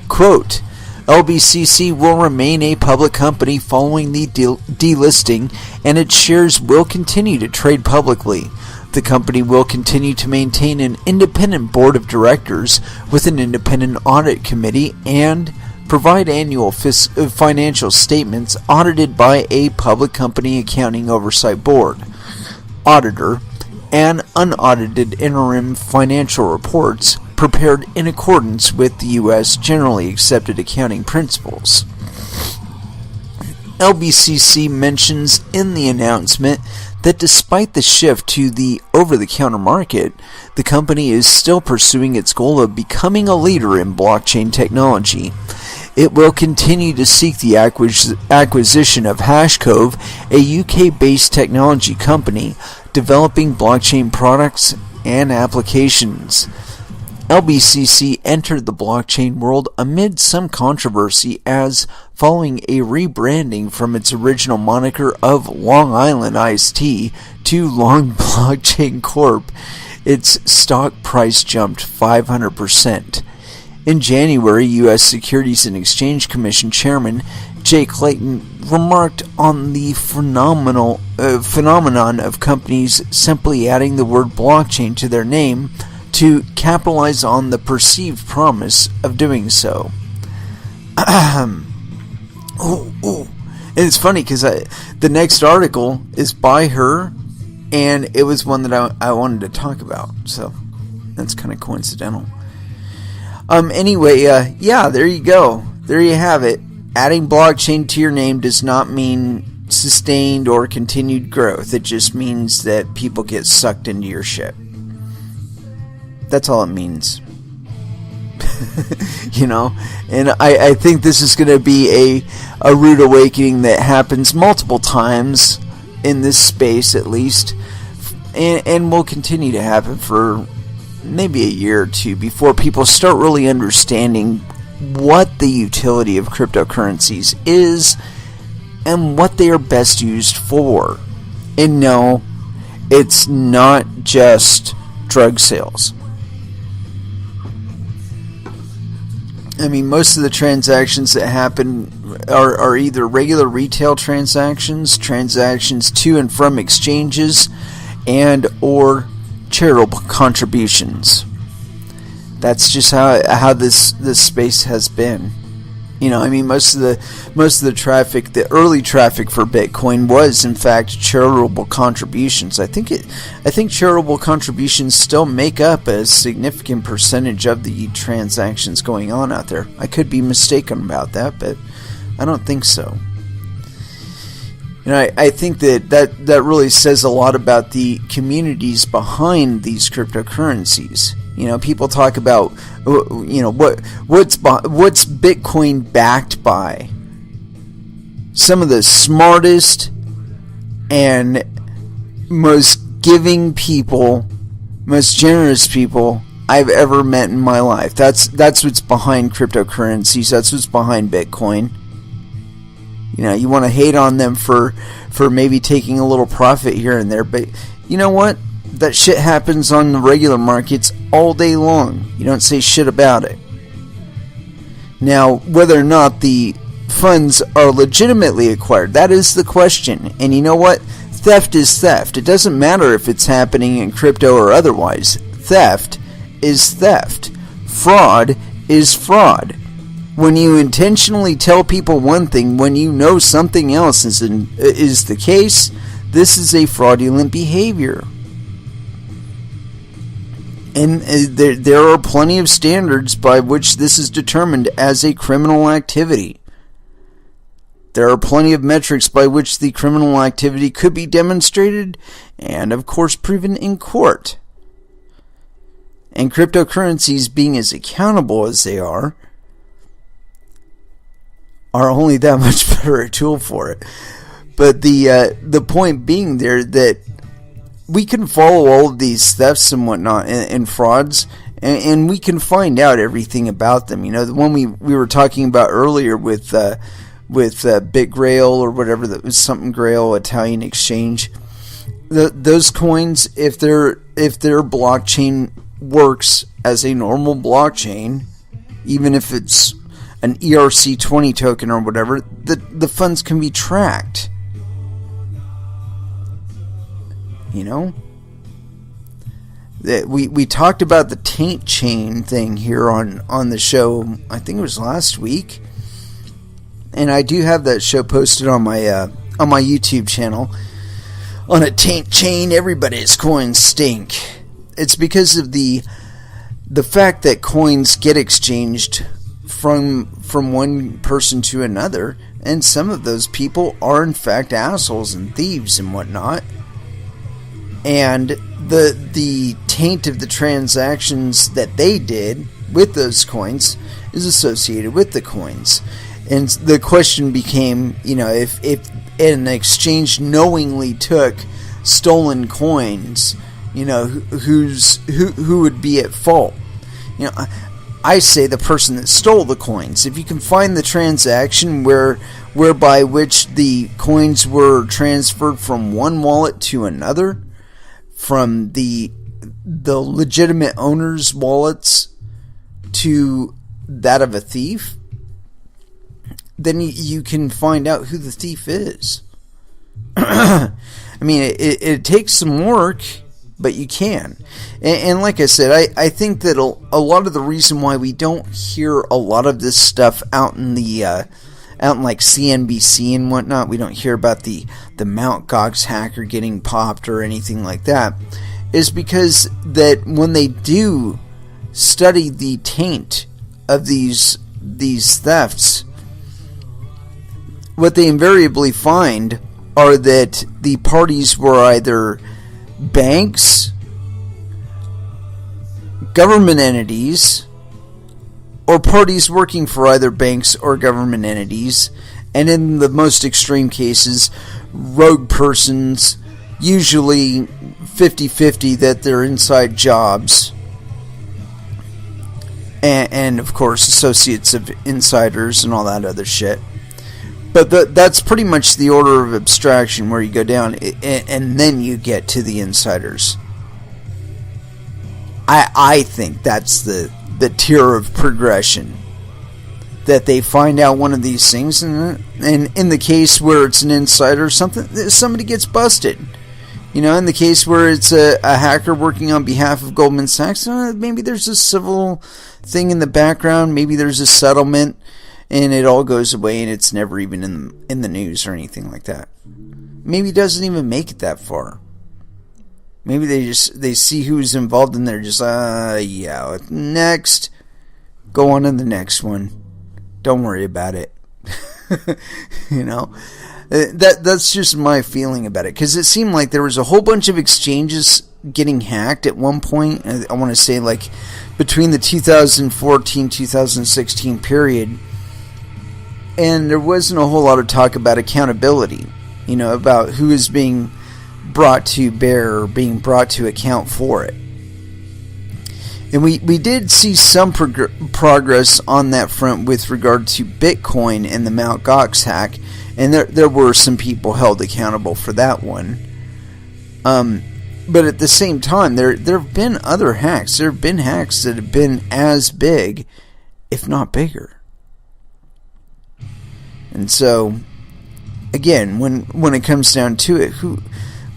Quote, LBCC will remain a public company following the delisting, and its shares will continue to trade publicly. The company will continue to maintain an independent board of directors with an independent audit committee and provide annual financial statements audited by a public company accounting oversight board, auditor, and unaudited interim financial reports prepared in accordance with the U.S. generally accepted accounting principles. LBCC mentions in the announcement that despite the shift to the over-the-counter market, the company is still pursuing its goal of becoming a leader in blockchain technology. It will continue to seek the acquisition of Hashcove, a UK-based technology company developing blockchain products and applications. LBCC entered the blockchain world amid some controversy as, following a rebranding from its original moniker of Long Island Iced Tea to Long Blockchain Corp., its stock price jumped 500%. In January, U.S. Securities and Exchange Commission Chairman Jay Clayton remarked on the phenomenon of companies simply adding the word blockchain to their name to capitalize on the perceived promise of doing so. And it's funny because the next article is by her, and it was one that I wanted to talk about, so that's kind of coincidental. Anyway, yeah, there you go. There you have it. Adding blockchain to your name does not mean sustained or continued growth. It just means that people get sucked into your shit. That's all it means. You know? And I think this is going to be a rude awakening that happens multiple times in this space, at least. And will continue to happen for maybe a year or two before people start really understanding what the utility of cryptocurrencies is and what they are best used for. And no, it's not just drug sales. I mean, most of the transactions that happen are either regular retail transactions, transactions to and from exchanges, and or charitable contributions. That's just how this space has been. I mean, most of the traffic, the early traffic for Bitcoin was in fact charitable contributions. I think charitable contributions still make up a significant percentage of the transactions going on out there. I could be mistaken about that, but I don't think so. I think that really says a lot about the communities behind these cryptocurrencies. People talk about, what's Bitcoin backed by? Some of the smartest and most giving people, most generous people I've ever met in my life. That's what's behind cryptocurrencies. That's what's behind Bitcoin. You want to hate on them for maybe taking a little profit here and there, but you know what? That shit happens on the regular markets all day long. You don't say shit about it. Now, whether or not the funds are legitimately acquired, that is the question. And you know what? Theft is theft. It doesn't matter if it's happening in crypto or otherwise. Theft is theft. Fraud is fraud. When you intentionally tell people one thing when you know something else is the case, this is a fraudulent behavior. And there are plenty of standards by which this is determined as a criminal activity. There are plenty of metrics by which the criminal activity could be demonstrated and, of course, proven in court. And cryptocurrencies, being as accountable as they are only that much better a tool for it. But the point being there that we can follow all of these thefts and whatnot and frauds, and we can find out everything about them. The one we were talking about earlier with BitGrail or whatever, that was something Grail Italian exchange. Those coins, if their blockchain works as a normal blockchain, even if it's an ERC20 token or whatever, the funds can be tracked. That we talked about the taint chain thing here on the show. I think it was last week, and I do have that show posted on my YouTube channel. On a taint chain, everybody's coins stink. It's because of the fact that coins get exchanged from one person to another, and some of those people are in fact assholes and thieves and whatnot. And the taint of the transactions that they did with those coins is associated with the coins. And the question became, if an exchange knowingly took stolen coins, who would be at fault? I say the person that stole the coins. If you can find the transaction whereby which the coins were transferred from one wallet to another, from the legitimate owner's wallets to that of a thief, then you can find out who the thief is. I mean, it takes some work, but you can. And like I said, I think that a lot of the reason why we don't hear a lot of this stuff out in like CNBC and whatnot, we don't hear about the Mt. Gox hacker getting popped or anything like that, is because that when they do study the taint of these thefts, what they invariably find are that the parties were either banks, government entities, or parties working for either banks or government entities, and in the most extreme cases, rogue persons, usually 50-50 that they're inside jobs, and of course associates of insiders and all that other shit. But that's pretty much the order of abstraction where you go down, and then you get to the insiders. I think that's the tier of progression, that they find out one of these things, and in the case where it's an insider, somebody gets busted. In the case where it's a hacker working on behalf of Goldman Sachs, maybe there's a civil thing in the background. Maybe there's a settlement, and it all goes away, and it's never even in the news or anything like that. Maybe it doesn't even make it that far. Maybe they see who's involved, and they're just yeah, next, go on to the next one. Don't worry about it. That's just my feeling about it, because it seemed like there was a whole bunch of exchanges getting hacked at one point. I want to say like between the 2014-2016 period, and there wasn't a whole lot of talk about accountability, about who is being brought to bear or being brought to account for it. And we did see some progress on that front with regard to Bitcoin and the Mt. Gox hack, and there were some people held accountable for that one. But at the same time, there have been other hacks. There have been hacks that have been as big, if not bigger. And so, again, when it comes down to it, who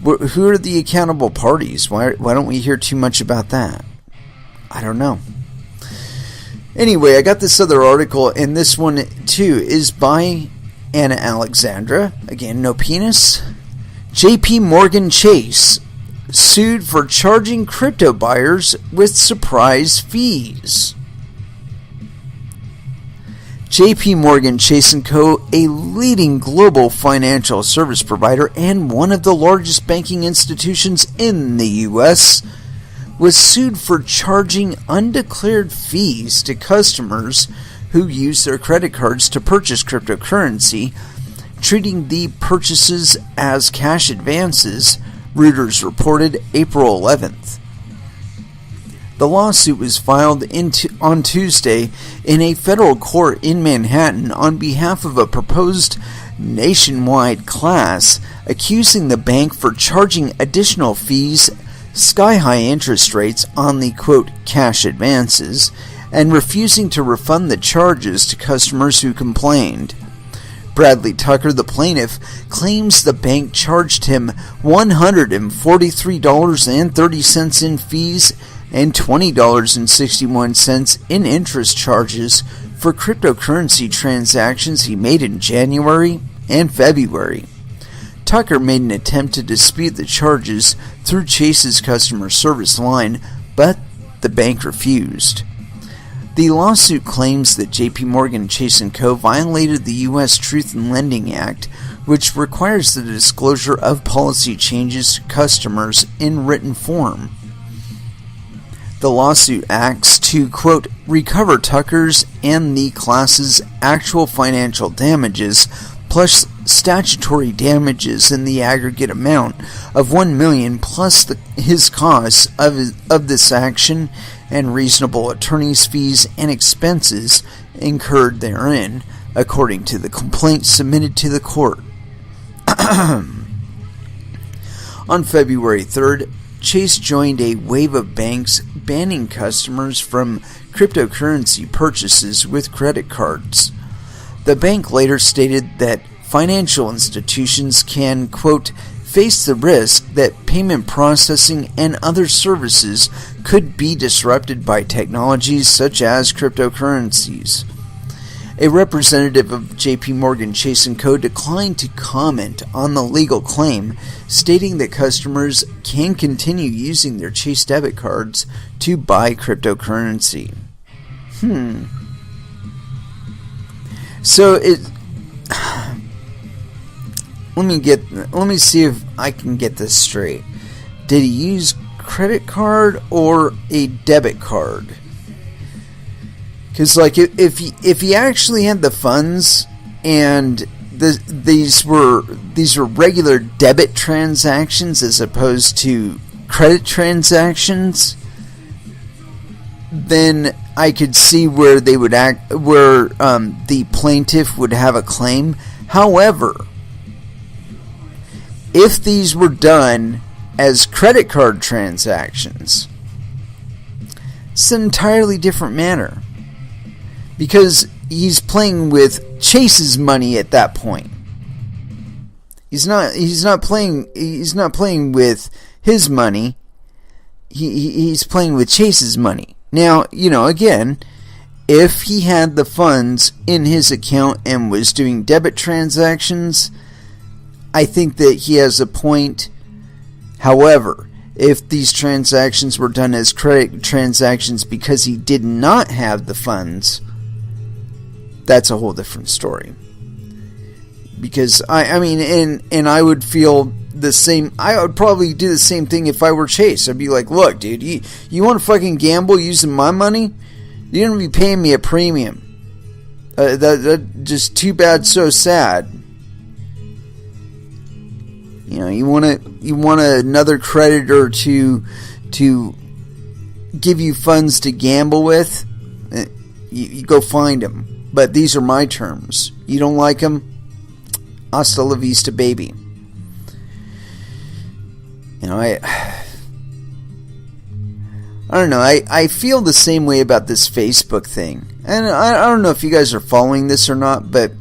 are the accountable parties? Why don't we hear too much about that? I don't know. Anyway, I got this other article, and this one, too, is by Anna Alexandra. Again, no penis. JP Morgan Chase sued for charging crypto buyers with surprise fees. JP Morgan Chase & Co., a leading global financial service provider and one of the largest banking institutions in the U.S., was sued for charging undeclared fees to customers who use their credit cards to purchase cryptocurrency, treating the purchases as cash advances, Reuters reported April 11th. The lawsuit was filed on Tuesday in a federal court in Manhattan on behalf of a proposed nationwide class, accusing the bank for charging additional fees, sky-high interest rates on the, quote, cash advances, and refusing to refund the charges to customers who complained. Bradley Tucker, the plaintiff, claims the bank charged him $143.30 in fees and $20.61 in interest charges for cryptocurrency transactions he made in January and February. Tucker made an attempt to dispute the charges through Chase's customer service line, but the bank refused. The lawsuit claims that JP Morgan Chase & Co. violated the U.S. Truth in Lending Act, which requires the disclosure of policy changes to customers in written form. The lawsuit acts to, quote, recover Tucker's and the class's actual financial damages, plus statutory damages in the aggregate amount of $1 million, plus his costs of this action and reasonable attorney's fees and expenses incurred therein, according to the complaint submitted to the court. On February 3rd, Chase joined a wave of banks banning customers from cryptocurrency purchases with credit cards. The bank later stated that financial institutions can, quote, face the risk that payment processing and other services could be disrupted by technologies such as cryptocurrencies. A representative of JP Morgan Chase & Co. declined to comment on the legal claim, stating that customers can continue using their Chase debit cards to buy cryptocurrency. So let me see if I can get this straight. Did he use credit card or a debit card? Because like if he actually had the funds and these were regular debit transactions as opposed to credit transactions, then I could see where they would the plaintiff would have a claim. However, if these were done as credit card transactions, it's an entirely different matter. Because he's playing with Chase's money at that point. He's not playing with his money. He's playing with Chase's money. Now, again, if he had the funds in his account and was doing debit transactions, I think that he has a point. However, if these transactions were done as credit transactions because he did not have the funds, that's a whole different story. Because I would feel the same. I would probably do the same thing if I were Chase. I'd be like, look, dude, you want to fucking gamble using my money? You're gonna be paying me a premium. That just too bad, so sad. You want another creditor to give you funds to gamble with. You go find them. But these are my terms. You don't like them? Hasta la vista, baby. I don't know. I feel the same way about this Facebook thing. And I don't know if you guys are following this or not, but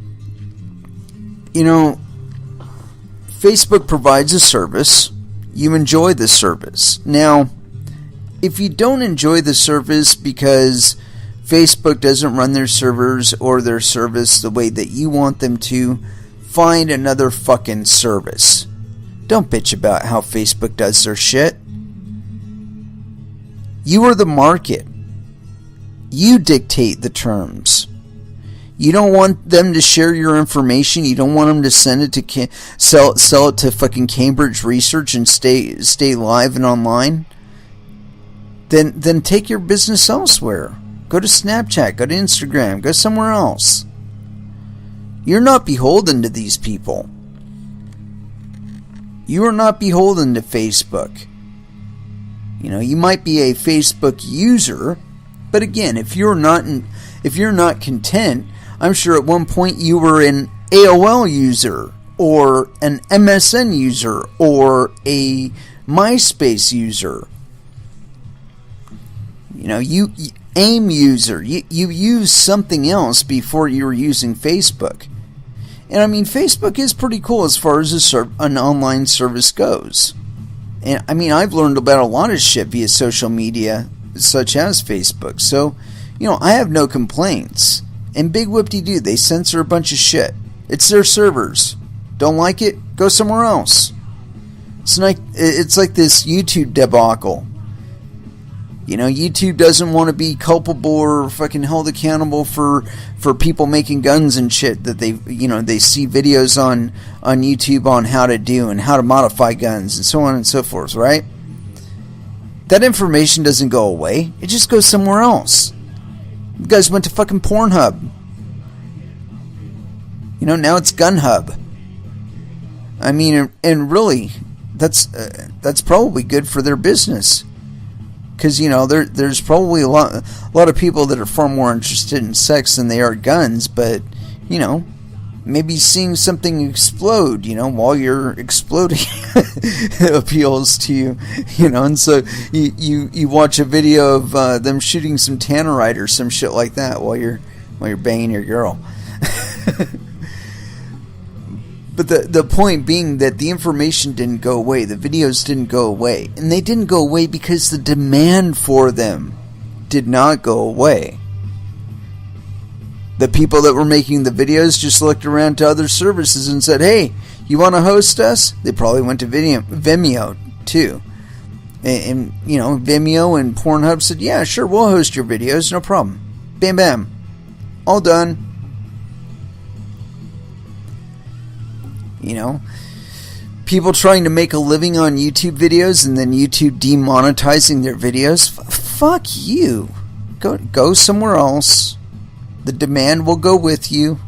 Facebook provides a service. You enjoy the service. Now, if you don't enjoy the service because Facebook doesn't run their servers or their service the way that you want them to, find another fucking service. Don't bitch about how Facebook does their shit. You are the market. You dictate the terms. You don't want them to share your information. You don't want them to send it to sell it to fucking Cambridge Research and stay live and online. Then take your business elsewhere. Go to Snapchat. Go to Instagram. Go somewhere else. You're not beholden to these people. You are not beholden to Facebook. You might be a Facebook user, but again, if you're not content, I'm sure at one point you were an AOL user or an MSN user or a MySpace user. You AIM user. You use something else before you were using Facebook. And Facebook is pretty cool as far as an online service goes. And I've learned about a lot of shit via social media, such as Facebook. So, I have no complaints. And big whoop-de-doo, they censor a bunch of shit. It's their servers. Don't like it? Go somewhere else. It's like this YouTube debacle. YouTube doesn't want to be culpable or fucking held accountable for people making guns and shit that they see videos on YouTube on how to do and how to modify guns and so on and so forth, right? That information doesn't go away. It just goes somewhere else. You guys went to fucking Pornhub. Now it's GunHub. And really, that's probably good for their business. Because, there's probably a lot of people that are far more interested in sex than they are guns, but, maybe seeing something explode, while you're exploding appeals to you, and so you watch a video of them shooting some tannerite or some shit like that while you're banging your girl. But the point being that the information didn't go away, the videos didn't go away, and they didn't go away because the demand for them did not go away. The people that were making the videos just looked around to other services and said, hey, you want to host us? They probably went to Vimeo too. And Vimeo and Pornhub said, yeah, sure, we'll host your videos, no problem. Bam, bam. All done. People trying to make a living on YouTube videos and then YouTube demonetizing their videos. Fuck you. Go somewhere else. The demand will go with you.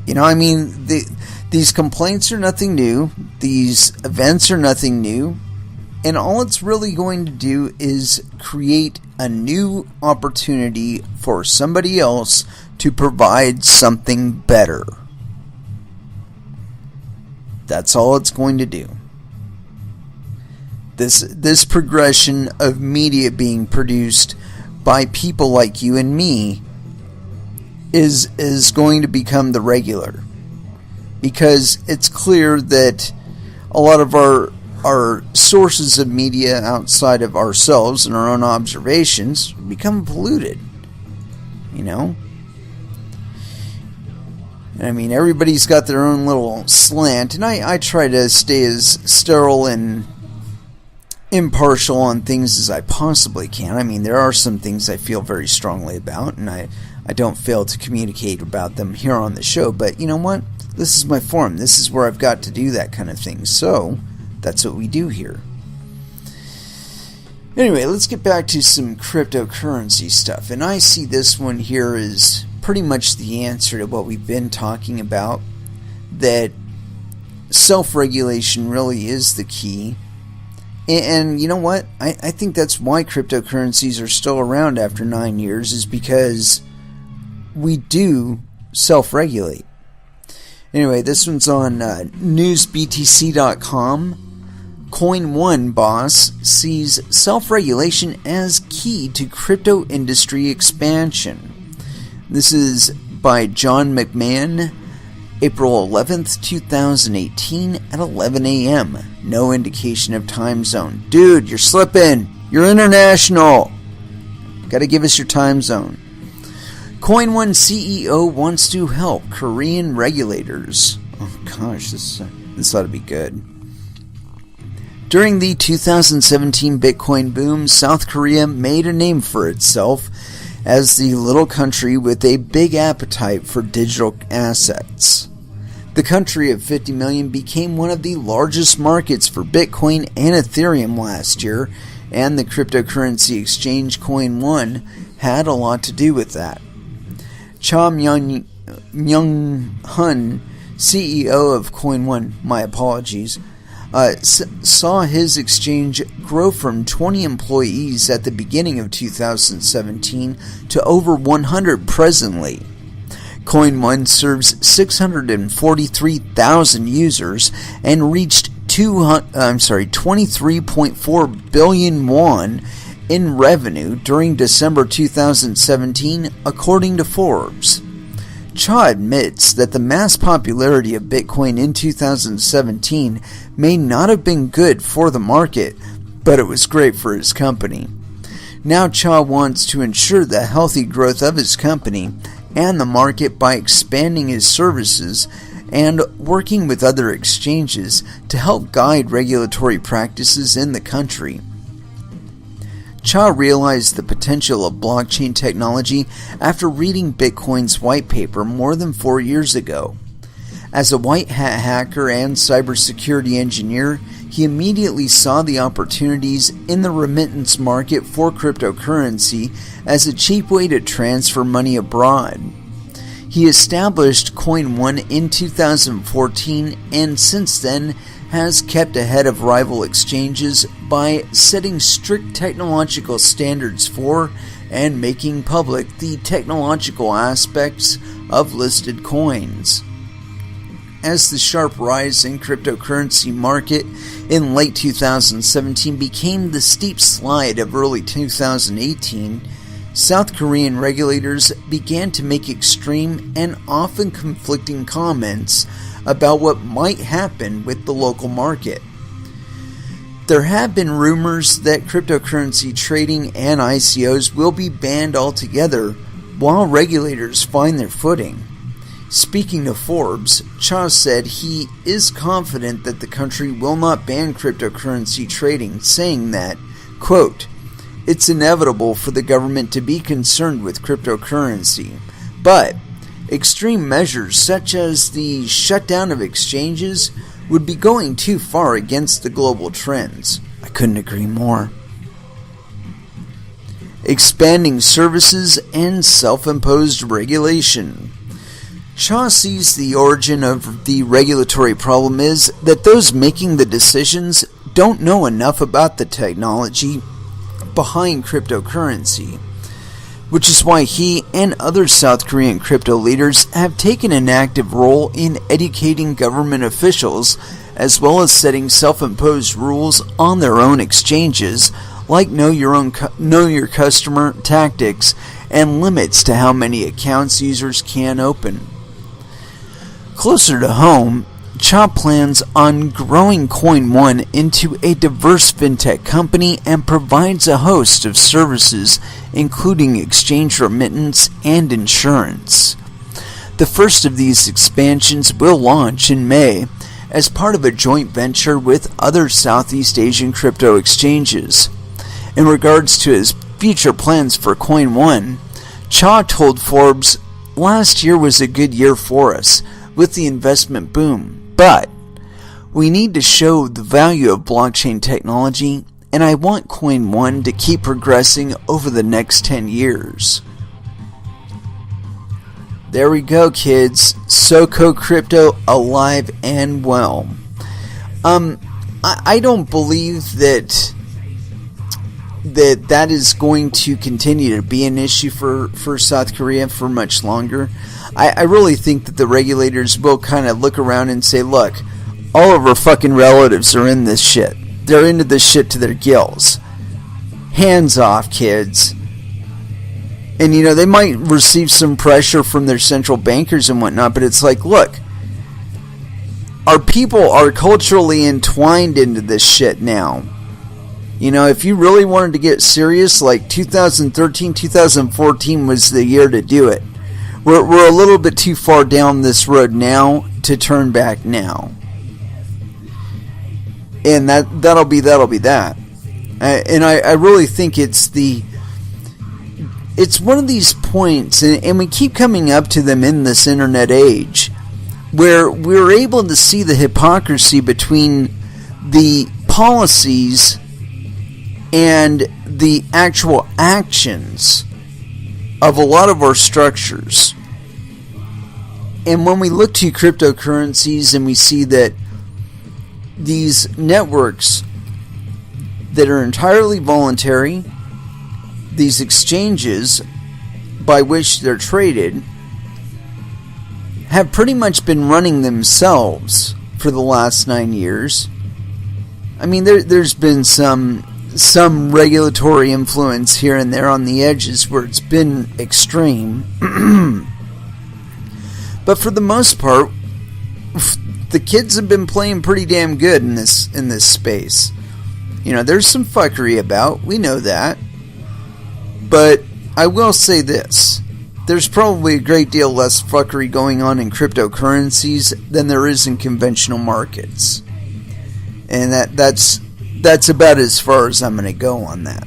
These complaints are nothing new. These events are nothing new. And all it's really going to do is create a new opportunity for somebody else to provide something better. That's all it's going to do. This progression of media being produced by people like you and me is going to become the regular. because it's clear that a lot of our sources of media outside of ourselves and our own observations become polluted. You know? I mean, everybody's got their own little slant, and I try to stay as sterile and impartial on things as I possibly can. I mean, there are some things I feel very strongly about, and I don't fail to communicate about them here on the show, but you know what? This is my forum. This is where I've got to do that kind of thing, so that's what we do here. Anyway, let's get back to some cryptocurrency stuff, and I see this one here as pretty much the answer to what we've been talking about, that self-regulation really is the key. And you know what? I think that's why cryptocurrencies are still around after 9 years, is because we do self-regulate. Anyway, this one's on newsbtc.com. Coin One boss sees self-regulation as key to crypto industry expansion. This is by John McMahon, April 11th, 2018 at 11 a.m. No indication of time zone. Dude, you're slipping. You're international. Gotta give us your time zone. Coin One CEO wants to help Korean regulators. Oh gosh, this ought to be good. During the 2017 Bitcoin boom, South Korea made a name for itself as the little country with a big appetite for digital assets. The country of 50 million became one of the largest markets for Bitcoin and Ethereum last year, and the cryptocurrency exchange Coin One had a lot to do with that. Cha Myung-hun, CEO of Coin One, my apologies, saw his exchange grow from 20 employees at the beginning of 2017 to over 100 presently. Coin One serves 643,000 users and reached 23.4 billion won in revenue during December 2017, according to Forbes. Cha admits that the mass popularity of Bitcoin in 2017 may not have been good for the market, but it was great for his company. Now Cha wants to ensure the healthy growth of his company and the market by expanding his services and working with other exchanges to help guide regulatory practices in the country. Cha realized the potential of blockchain technology after reading Bitcoin's white paper more than 4 years ago. As a white hat hacker and cybersecurity engineer, he immediately saw the opportunities in the remittance market for cryptocurrency as a cheap way to transfer money abroad. He established Coin One in 2014 and since then has kept ahead of rival exchanges by setting strict technological standards for and making public the technological aspects of listed coins. As the sharp rise in cryptocurrency market in late 2017 became the steep slide of early 2018, South Korean regulators began to make extreme and often conflicting comments about what might happen with the local market. There have been rumors that cryptocurrency trading and ICOs will be banned altogether while regulators find their footing. Speaking to Forbes, Cha said he is confident that the country will not ban cryptocurrency trading, saying that, quote, "It's inevitable for the government to be concerned with cryptocurrency, but extreme measures such as the shutdown of exchanges would be going too far against the global trends." I couldn't agree more. Expanding services and self-imposed regulation. Cha sees the origin of the regulatory problem is that those making the decisions don't know enough about the technology behind cryptocurrency, which is why he and other South Korean crypto leaders have taken an active role in educating government officials as well as setting self-imposed rules on their own exchanges like know your customer tactics and limits to how many accounts users can open. Closer to home, Cha plans on growing Coin One into a diverse fintech company and provides a host of services, including exchange remittance and insurance. The first of these expansions will launch in May as part of a joint venture with other Southeast Asian crypto exchanges. In regards to his future plans for Coin One, Cha told Forbes, "Last year was a good year for us with the investment boom, but we need to show the value of blockchain technology, and I want Coin One to keep progressing over the next 10 years. There we go, kids. SoCo Crypto alive and well. I don't believe that is going to continue to be an issue for South Korea for much longer. I really think that the regulators will kind of look around and say, look, all of our fucking relatives are in this shit. They're into this shit to their gills. Hands off, kids. And, they might receive some pressure from their central bankers and whatnot, but it's like, look, our people are culturally entwined into this shit now. If you really wanted to get serious, like 2013, 2014 was the year to do it. We're a little bit too far down this road now to turn back now. And that'll be that. And I really think it's one of these points, and we keep coming up to them in this internet age, where we're able to see the hypocrisy between the policies and the actual actions of a lot of our structures. And when we look to cryptocurrencies and we see that these networks that are entirely voluntary, these exchanges by which they're traded, have pretty much been running themselves for the last 9 years. I mean, there's been some regulatory influence here and there on the edges where it's been extreme. But for the most part, the kids have been playing pretty damn good in this space. There's some fuckery about, we know that. But I will say this, there's probably a great deal less fuckery going on in cryptocurrencies than there is in conventional markets. And that's about as far as I'm going to go on that.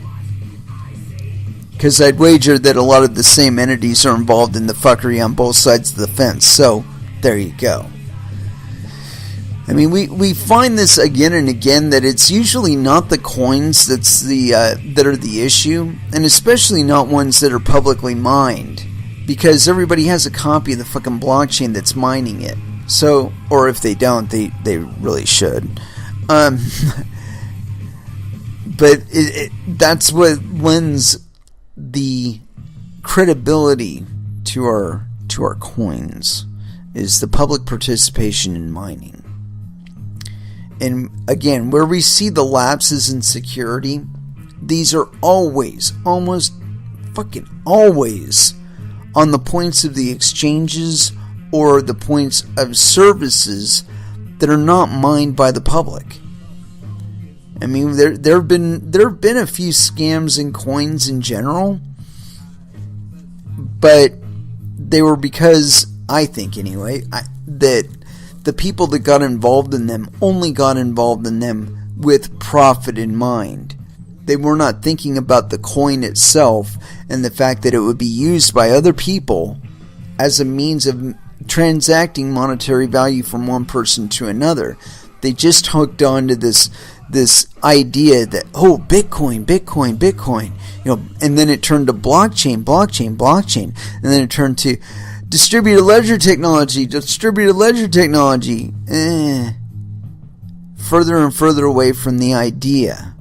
Because I'd wager that a lot of the same entities are involved in the fuckery on both sides of the fence. So, there you go. I mean, we find this again and again, that it's usually not the coins that are the issue, and especially not ones that are publicly mined, because everybody has a copy of the fucking blockchain that's mining it. So, or if they don't, they really should. But that's what lends the credibility to our coins, is the public participation in mining. And again, where we see the lapses in security, these are always, almost fucking always, on the points of the exchanges or the points of services that are not mined by the public. I mean, there have been a few scams in coins in general, but they were because, I think anyway, that the people that got involved in them only got involved in them with profit in mind. They were not thinking about the coin itself and the fact that it would be used by other people as a means of transacting monetary value from one person to another. They just hooked on to this idea that, oh, Bitcoin, and then it turned to blockchain, and then it turned to distributed ledger technology. Further and further away from the idea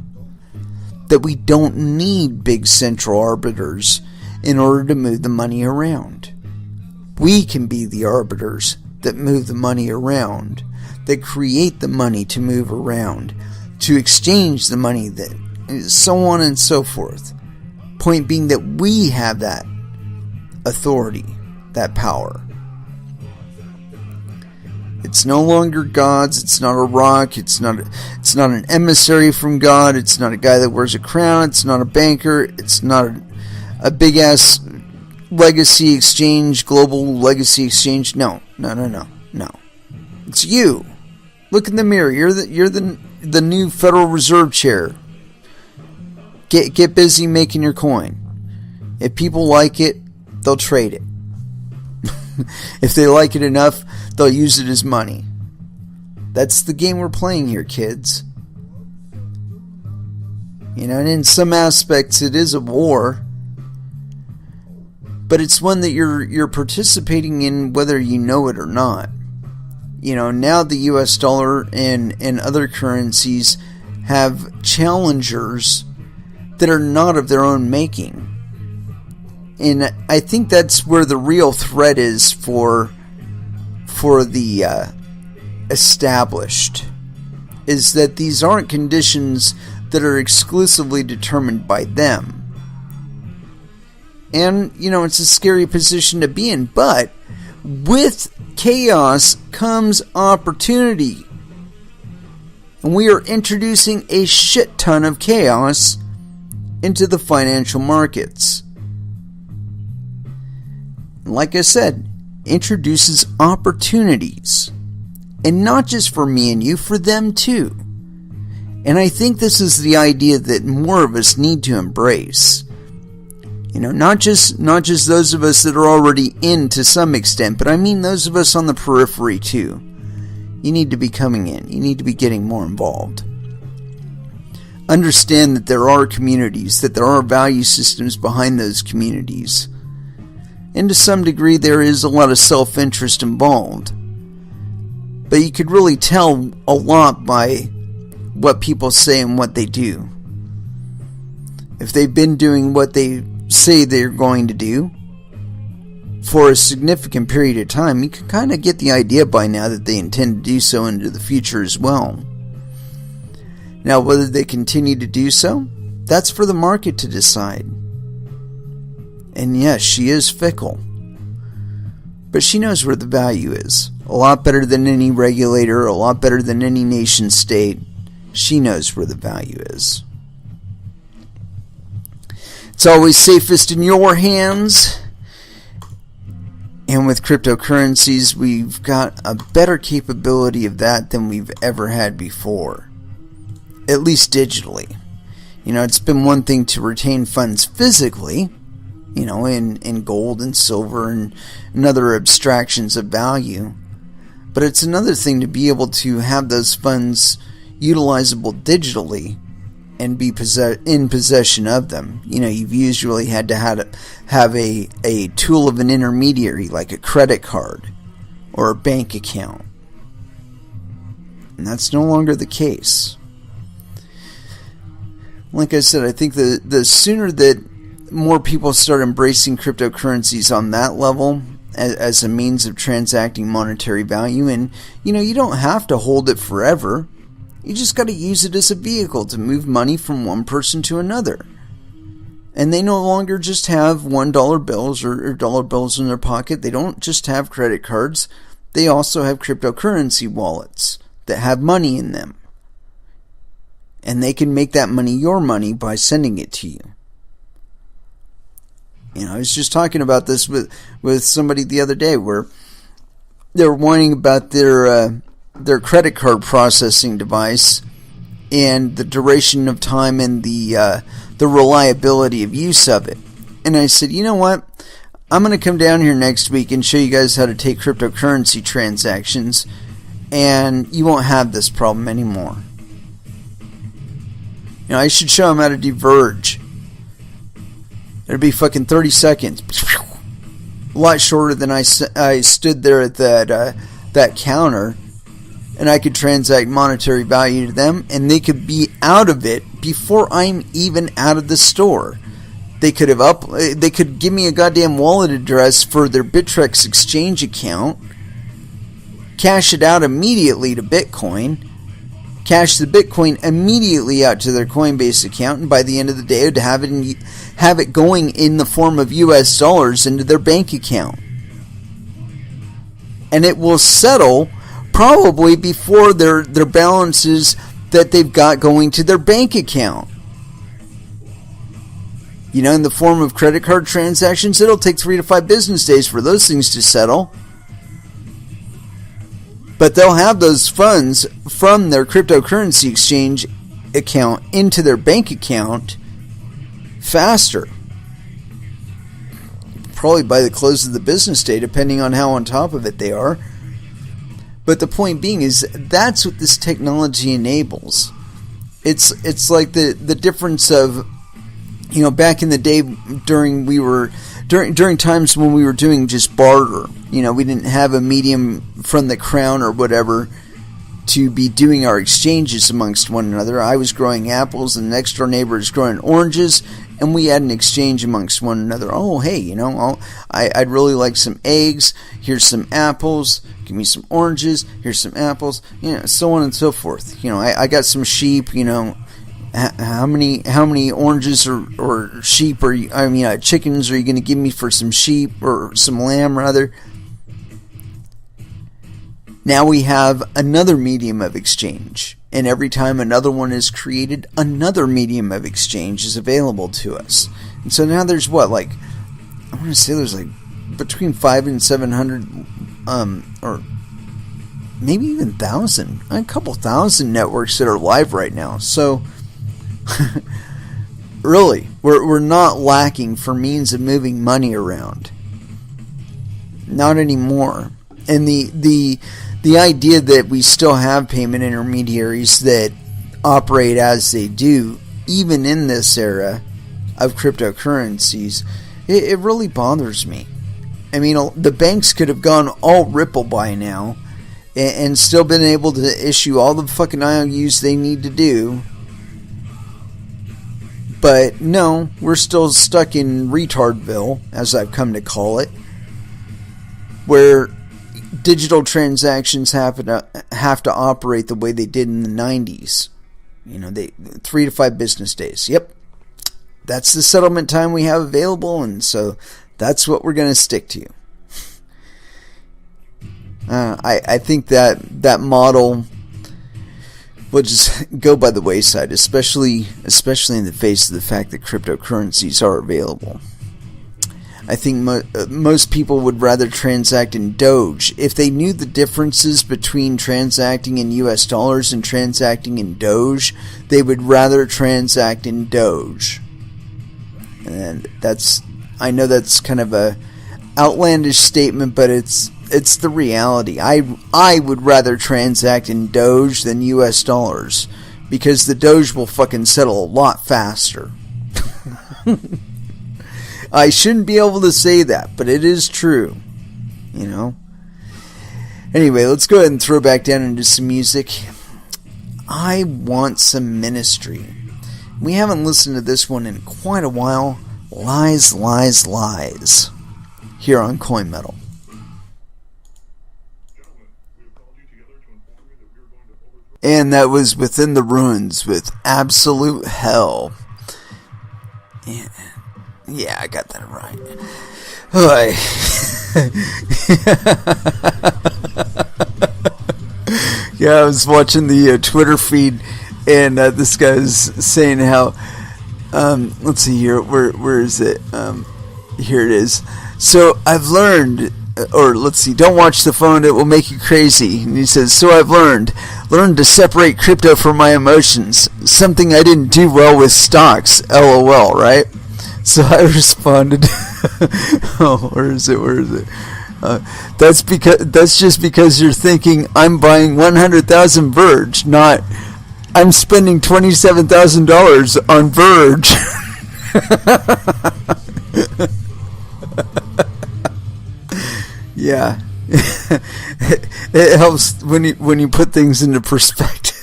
that we don't need big central arbiters in order to move the money around. We can be the arbiters that move the money around, that create the money to move around, to exchange the money, that so on and so forth. Point being that we have that authority, that power. It's no longer God's. It's not a rock. It's not an emissary from God. It's not a guy that wears a crown. It's not a banker. It's not a big ass legacy exchange, global legacy exchange. No. It's you. Look in the mirror. You're the new Federal Reserve chair. Get busy making your coin. If people like it, they'll trade it. If they like it enough, they'll use it as money. That's the game we're playing here, kids. And in some aspects it is a war, but it's one that you're participating in whether you know it or not. Now the US dollar and other currencies have challengers that are not of their own making. And I think that's where the real threat is for the established, is that these aren't conditions that are exclusively determined by them. And, it's a scary position to be in, but with chaos comes opportunity. And we are introducing a shit ton of chaos into the financial markets. Like I said, introduces opportunities. And not just for me and you, for them too. And I think this is the idea that more of us need to embrace. Not just those of us that are already in to some extent, but I mean those of us on the periphery too. You need to be coming in. You need to be getting more involved. Understand that there are communities, that there are value systems behind those communities. And to some degree there is a lot of self-interest involved. But you could really tell a lot by what people say and what they do. If they've been doing what they say they're going to do for a significant period of time, you can kind of get the idea by now that they intend to do so into the future as well. Now, whether they continue to do so, that's for the market to decide. And yes, she is fickle. But she knows where the value is. A lot better than any regulator, a lot better than any nation state. She knows where the value is. It's always safest in your hands. And with cryptocurrencies, we've got a better capability of that than we've ever had before. At least digitally. It's been one thing to retain funds physically, in gold and silver and other abstractions of value. But it's another thing to be able to have those funds utilizable digitally and be in possession of them. You've usually had to have a tool of an intermediary like a credit card or a bank account. And that's no longer the case. Like I said, I think the sooner that more people start embracing cryptocurrencies on that level as a means of transacting monetary value, and you don't have to hold it forever. You just got to use it as a vehicle to move money from one person to another. And they no longer just have $1 bills or dollar bills in their pocket. They don't just have credit cards. They also have cryptocurrency wallets that have money in them. And they can make that money your money by sending it to you. I was just talking about this with somebody the other day where they were whining about their credit card processing device and the duration of time and the reliability of use of it. And I said, you know what? I'm going to come down here next week and show you guys how to take cryptocurrency transactions, and you won't have this problem anymore. I should show them how to diverge. It'll be fucking 30 seconds. A lot shorter than I stood there at that counter, and I could transact monetary value to them, and they could be out of it before I'm even out of the store. They could give me a goddamn wallet address for their Bittrex exchange account, cash it out immediately to Bitcoin, cash the Bitcoin immediately out to their Coinbase account, and by the end of the day, would have it going in the form of US dollars into their bank account. And it will settle probably before their balances that they've got going to their bank account. You know, in the form of credit card transactions, it'll take 3 to 5 business days for those things to settle. But they'll have those funds from their cryptocurrency exchange account into their bank account faster. Probably by the close of the business day, depending on how on top of it they are. But the point being is that's what this technology enables. It's like the difference of, you know, back in the day during times when we were doing just barter. You know, we didn't have a medium from the crown or whatever to be doing our exchanges amongst one another. I was growing apples and the next door neighbor is growing oranges, and we had an exchange amongst one another. Oh, hey, you know, I'd really like some eggs. Here's some apples. Give me some oranges. Here's some apples. You know, so on and so forth. You know, I got some sheep. You know, how many oranges or sheep are you? I mean, chickens are you going to give me for some sheep or some lamb rather? Now we have another medium of exchange, and every time another one is created, another medium of exchange is available to us. And so now there's what, like, I want to say there's like between 500 and 700, or maybe even 1,000, a couple thousand networks that are live right now. So really, we're not lacking for means of moving money around. Not anymore. And the idea that we still have payment intermediaries that operate as they do, even in this era of cryptocurrencies, it really bothers me. I mean, the banks could have gone all Ripple by now and still been able to issue all the fucking IOUs they need to do. But no, we're still stuck in retardville, as I've come to call it, where digital transactions have to operate the way they did in the 90s. You know, 3 to 5 business days. Yep. That's the settlement time we have available, and so that's what we're going to stick to. I think that model will just go by the wayside, especially in the face of the fact that cryptocurrencies are available. I think most people would rather transact in Doge. If they knew the differences between transacting in US dollars and transacting in Doge, they would rather transact in Doge. And I know that's kind of a outlandish statement, but it's the reality. I would rather transact in Doge than US dollars, because the Doge will fucking settle a lot faster. I shouldn't be able to say that, but it is true, you know. Anyway, let's go ahead and throw back down into some music. I Want Some Ministry. We haven't listened to this one in quite a while. Lies, Lies, Lies. Here on Coin Metal. And that was Within the Ruins with Absolute Hell. Yeah, I got that right. Yeah, I was watching the Twitter feed, and this guy's saying how, let's see here, where is it? Here it is. So I've learned, or let's see, don't watch the phone, it will make you crazy. And he says, so I've learned to separate crypto from my emotions, something I didn't do well with stocks, LOL, right? So I responded, where is it? That's just because you're thinking I'm buying 100,000 Verge, not I'm spending $27,000 on Verge. Yeah, it helps when you put things into perspective.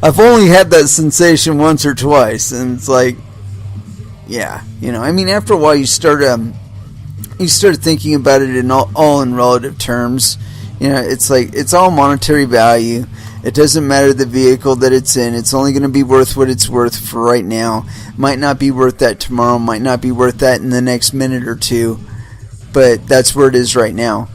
I've only had that sensation once or twice, and it's like, yeah, you know, I mean, after a while you start thinking about it in all in relative terms. You know, it's like it's all monetary value. It doesn't matter the vehicle that it's in. It's only going to be worth what it's worth for right now. Might not be worth that tomorrow. Might not be worth that in the next minute or two. But that's where it is right now.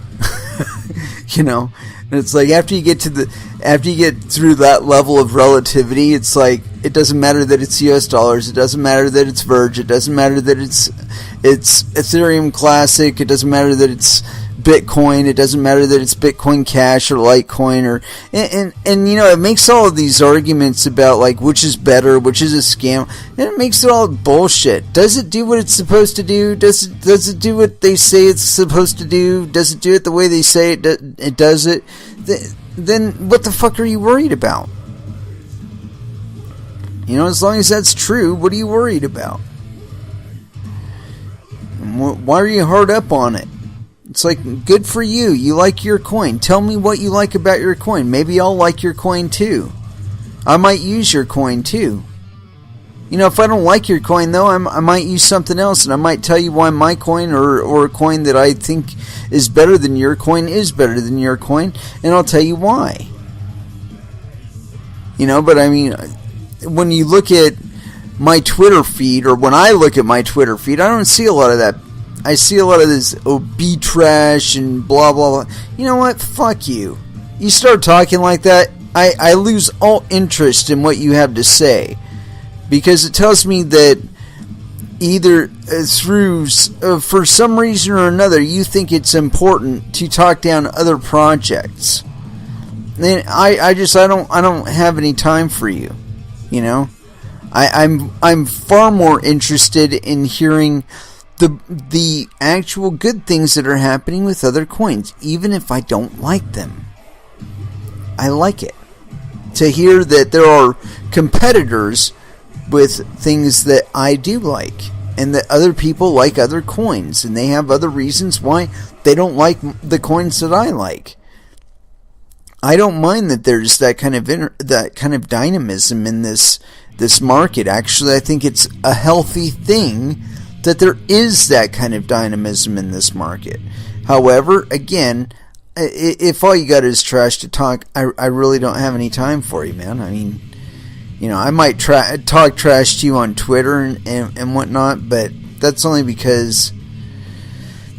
You know, and it's like after you get through that level of relativity, it's like it doesn't matter that it's US dollars, it doesn't matter that it's Verge, it doesn't matter that it's Ethereum Classic, it doesn't matter that it's Bitcoin, it doesn't matter that it's Bitcoin Cash or Litecoin, or and you know, it makes all of these arguments about like which is better, which is a scam, and it makes it all bullshit. Does it do what it's supposed to do? Does it do what they say it's supposed to do? Does it do it the way they say it does it? Then what the fuck are you worried about? You know, as long as that's true, what are you worried about? Why are you hard up on it? It's like, good for you. You like your coin. Tell me what you like about your coin. Maybe I'll like your coin too. I might use your coin too. You know, if I don't like your coin though, I might use something else, and I might tell you why my coin or a coin that I think is better than your coin is better than your coin, and I'll tell you why. You know, but I mean, when you look at my Twitter feed, or when I look at my Twitter feed, I don't see a lot of that. I see a lot of this B trash and blah blah blah. You know what? Fuck you. You start talking like that, I lose all interest in what you have to say, because it tells me that either for some reason or another, you think it's important to talk down other projects. And I don't have any time for you. You know, I'm far more interested in hearing the actual good things that are happening with other coins, even if I don't like them. I like it to hear that there are competitors with things that I do like, and that other people like other coins, and they have other reasons why they don't like the coins that I like. I don't mind that there's that kind of dynamism in this market. Actually, I think it's a healthy thing that there is that kind of dynamism in this market. However, again, if all you got is trash to talk, I really don't have any time for you, man. I mean, you know, I might talk trash to you on Twitter and whatnot, but that's only because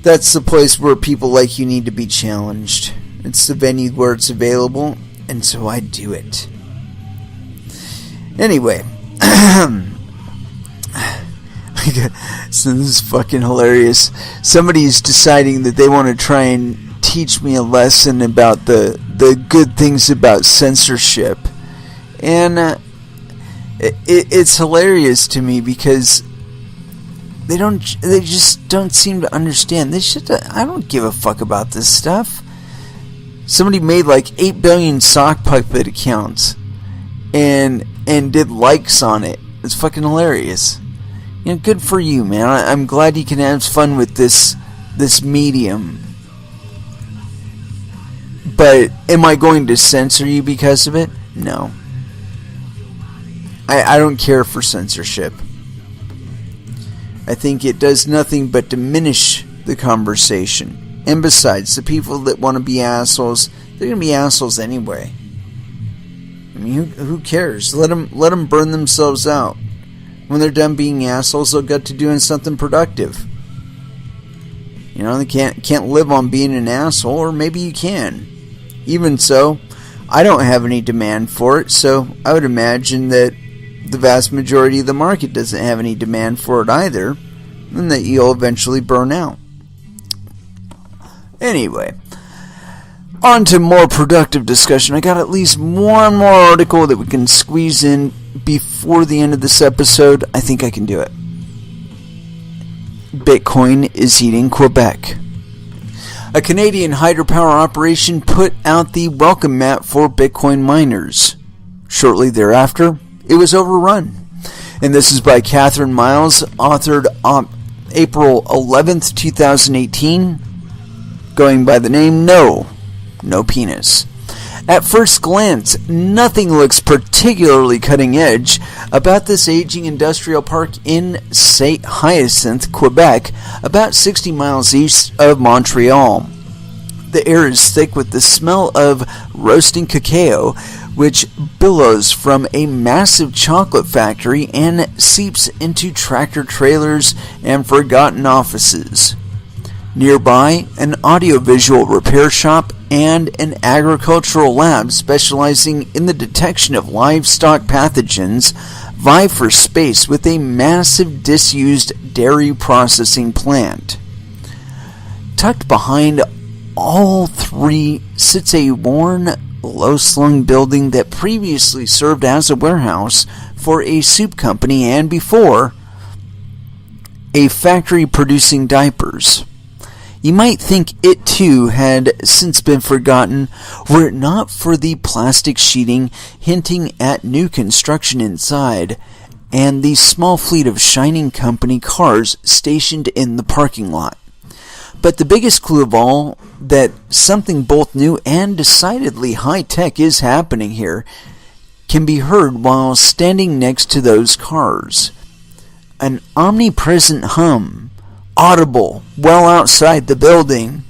that's the place where people like you need to be challenged. It's the venue where it's available, and so I do it. Anyway, so this is fucking hilarious. Somebody's deciding that they want to try and teach me a lesson about the good things about censorship, and it's hilarious to me because they just don't seem to understand this shit. I don't give a fuck about this stuff. Somebody made like 8 billion sock puppet accounts and did likes on it. It's fucking hilarious. You know, good for you, man. I'm glad you can have fun with this medium. But am I going to censor you because of it? No. I don't care for censorship. I think it does nothing but diminish the conversation. And besides, the people that want to be assholes, they're going to be assholes anyway. I mean, who cares? Let them burn themselves out. When they're done being assholes, they'll get to doing something productive. You know, they can't live on being an asshole, or maybe you can. Even so, I don't have any demand for it, so I would imagine that the vast majority of the market doesn't have any demand for it either, and that you'll eventually burn out. Anyway, on to more productive discussion. I got at least one more article that we can squeeze in before the end of this episode. I think I can do it. Bitcoin is eating Quebec. A Canadian hydropower operation put out the welcome mat for Bitcoin miners. Shortly thereafter, it was overrun. And this is by Catherine Miles, authored on April 11th, 2018, going by the name No Penis. At first glance, nothing looks particularly cutting edge about this aging industrial park in St. Hyacinthe, Quebec, about 60 miles east of Montreal. The air is thick with the smell of roasting cacao, which billows from a massive chocolate factory and seeps into tractor trailers and forgotten offices. Nearby, an audiovisual repair shop and an agricultural lab specializing in the detection of livestock pathogens vie for space with a massive disused dairy processing plant. Tucked behind all three sits a worn, low-slung building that previously served as a warehouse for a soup company and before a factory producing diapers. You might think it too had since been forgotten were it not for the plastic sheeting hinting at new construction inside and the small fleet of shining company cars stationed in the parking lot. But the biggest clue of all that something both new and decidedly high-tech is happening here can be heard while standing next to those cars. An omnipresent hum, audible well outside the building,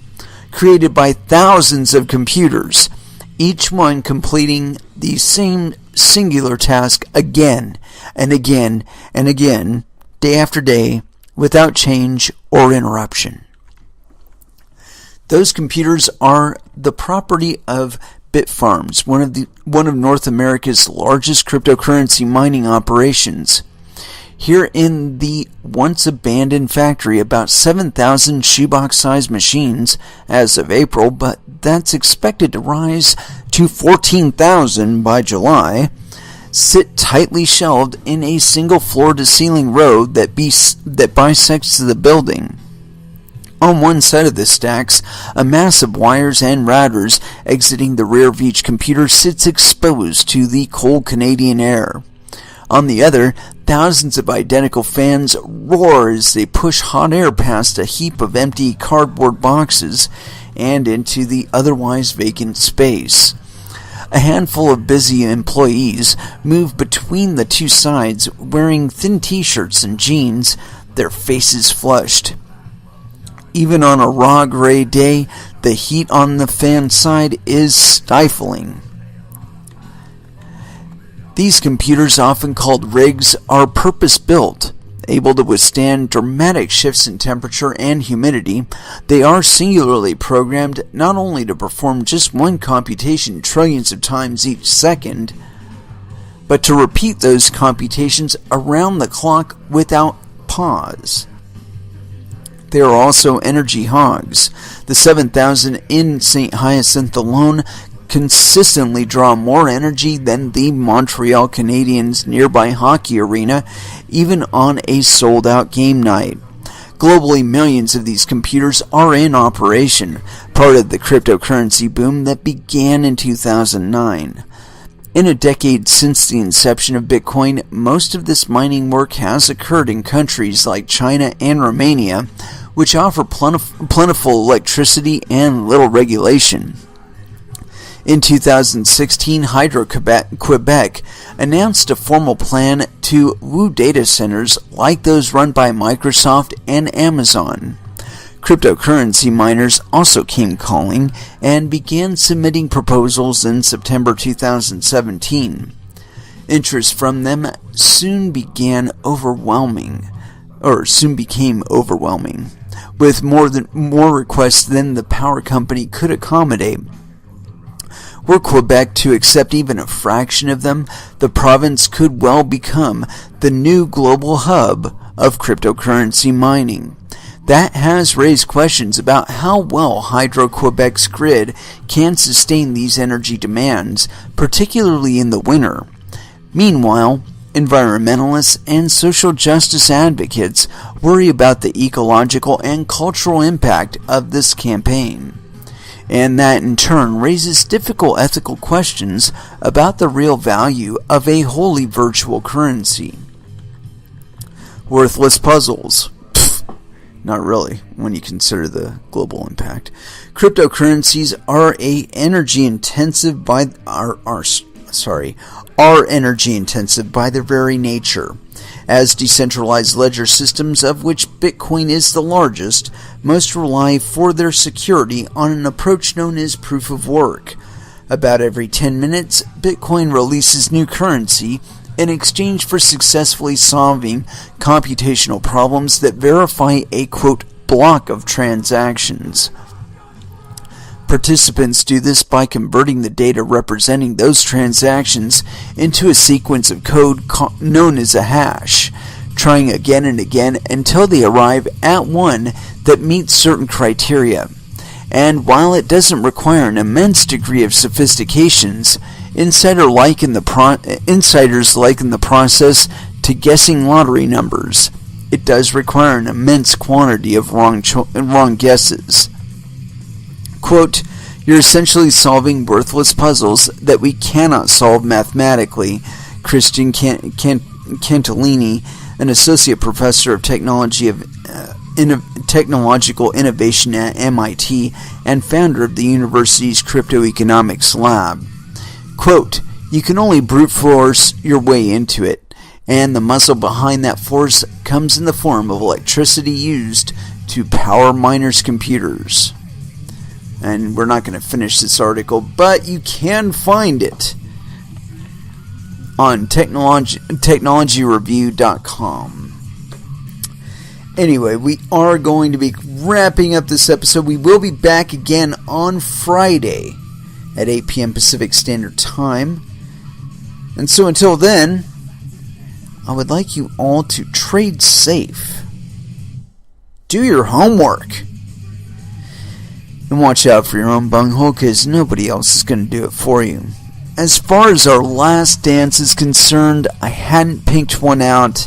created by thousands of computers, each one completing the same singular task again and again and again, day after day, without change or interruption. Those computers are the property of Bitfarms, one of North America's largest cryptocurrency mining operations. Here in the once abandoned factory, about 7,000 shoebox-sized machines as of April, but that's expected to rise to 14,000 by July, sit tightly shelved in a single floor-to-ceiling row that bisects the building. On one side of the stacks, a mass of wires and routers exiting the rear of each computer sits exposed to the cold Canadian air. On the other, thousands of identical fans roar as they push hot air past a heap of empty cardboard boxes and into the otherwise vacant space. A handful of busy employees move between the two sides wearing thin t-shirts and jeans, their faces flushed. Even on a raw gray day, the heat on the fan side is stifling. These computers, often called rigs, are purpose-built. Able to withstand dramatic shifts in temperature and humidity, they are singularly programmed not only to perform just one computation trillions of times each second, but to repeat those computations around the clock without pause. They are also energy hogs. The 7,000 in St. Hyacinthe alone consistently draw more energy than the Montreal Canadiens' nearby hockey arena, even on a sold-out game night. Globally, millions of these computers are in operation, part of the cryptocurrency boom that began in 2009. In a decade since the inception of Bitcoin, most of this mining work has occurred in countries like China and Romania, which offer plentiful electricity and little regulation. In 2016, Hydro-Quebec announced a formal plan to woo data centers like those run by Microsoft and Amazon. Cryptocurrency miners also came calling and began submitting proposals in September 2017. Interest from them soon became overwhelming, with more requests than the power company could accommodate. Were Quebec to accept even a fraction of them, the province could well become the new global hub of cryptocurrency mining. That has raised questions about how well Hydro-Quebec's grid can sustain these energy demands, particularly in the winter. Meanwhile, environmentalists and social justice advocates worry about the ecological and cultural impact of this campaign. And that in turn raises difficult ethical questions about the real value of a wholly virtual currency. Worthless puzzles. Not really, when you consider the global impact. Cryptocurrencies are energy intensive by their very nature. As decentralized ledger systems, of which Bitcoin is the largest, most rely for their security on an approach known as proof of work. About every 10 minutes, Bitcoin releases new currency in exchange for successfully solving computational problems that verify a, quote, block of transactions. Participants do this by converting the data representing those transactions into a sequence of code known as a hash, trying again and again until they arrive at one that meets certain criteria. And while it doesn't require an immense degree of sophistications, insiders liken the process to guessing lottery numbers. It does require an immense quantity of wrong guesses. Quote, "You're essentially solving worthless puzzles that we cannot solve mathematically," Christian Cantillini, an associate professor of technological innovation at MIT and founder of the university's cryptoeconomics lab. Quote, "You can only brute force your way into it, and the muscle behind that force comes in the form of electricity used to power miners' computers." And we're not going to finish this article, but you can find it on technologyreview.com. Anyway, we are going to be wrapping up this episode. We will be back again on Friday at 8 p.m. Pacific Standard Time. And so until then, I would like you all to trade safe. Do your homework. And watch out for your own bunghole, because nobody else is going to do it for you. As far as our last dance is concerned, I hadn't picked one out.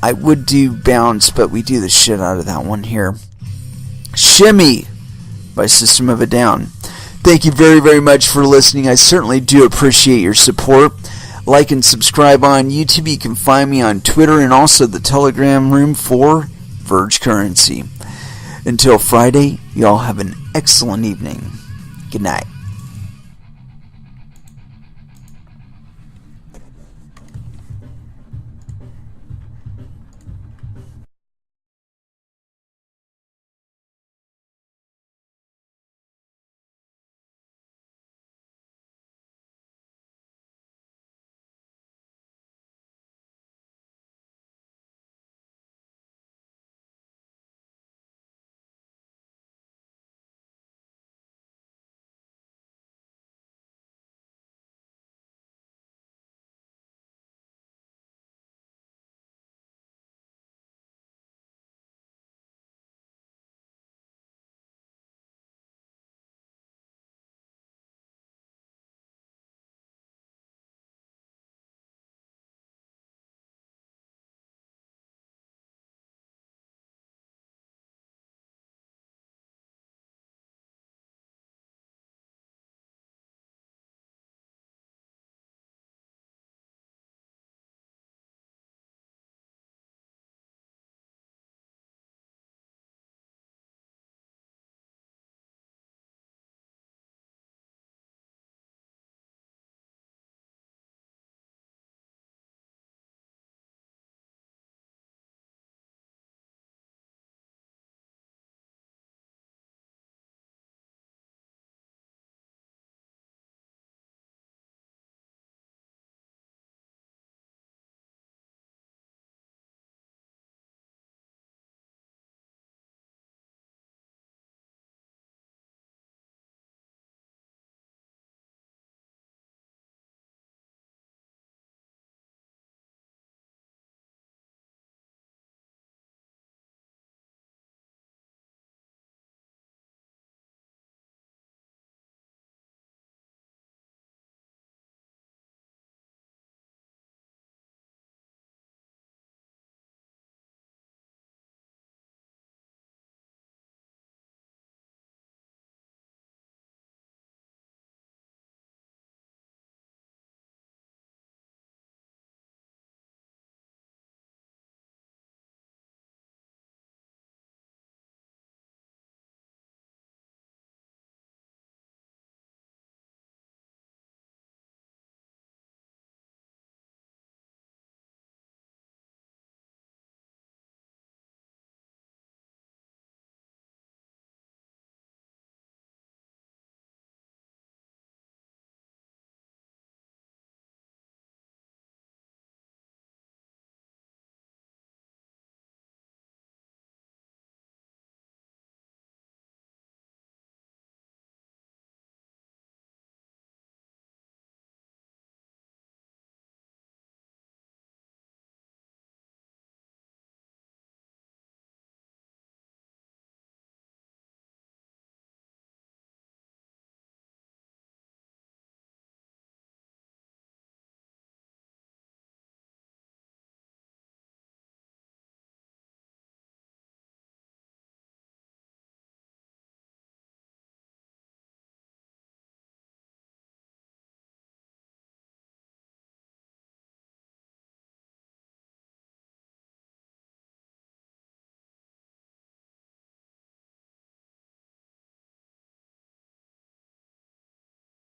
I would do Bounce, but we do the shit out of that one here. Shimmy by System of a Down. Thank you very, very much for listening. I certainly do appreciate your support. Like and subscribe on YouTube. You can find me on Twitter and also the Telegram room for Verge Currency. Until Friday, y'all have an excellent evening. Good night.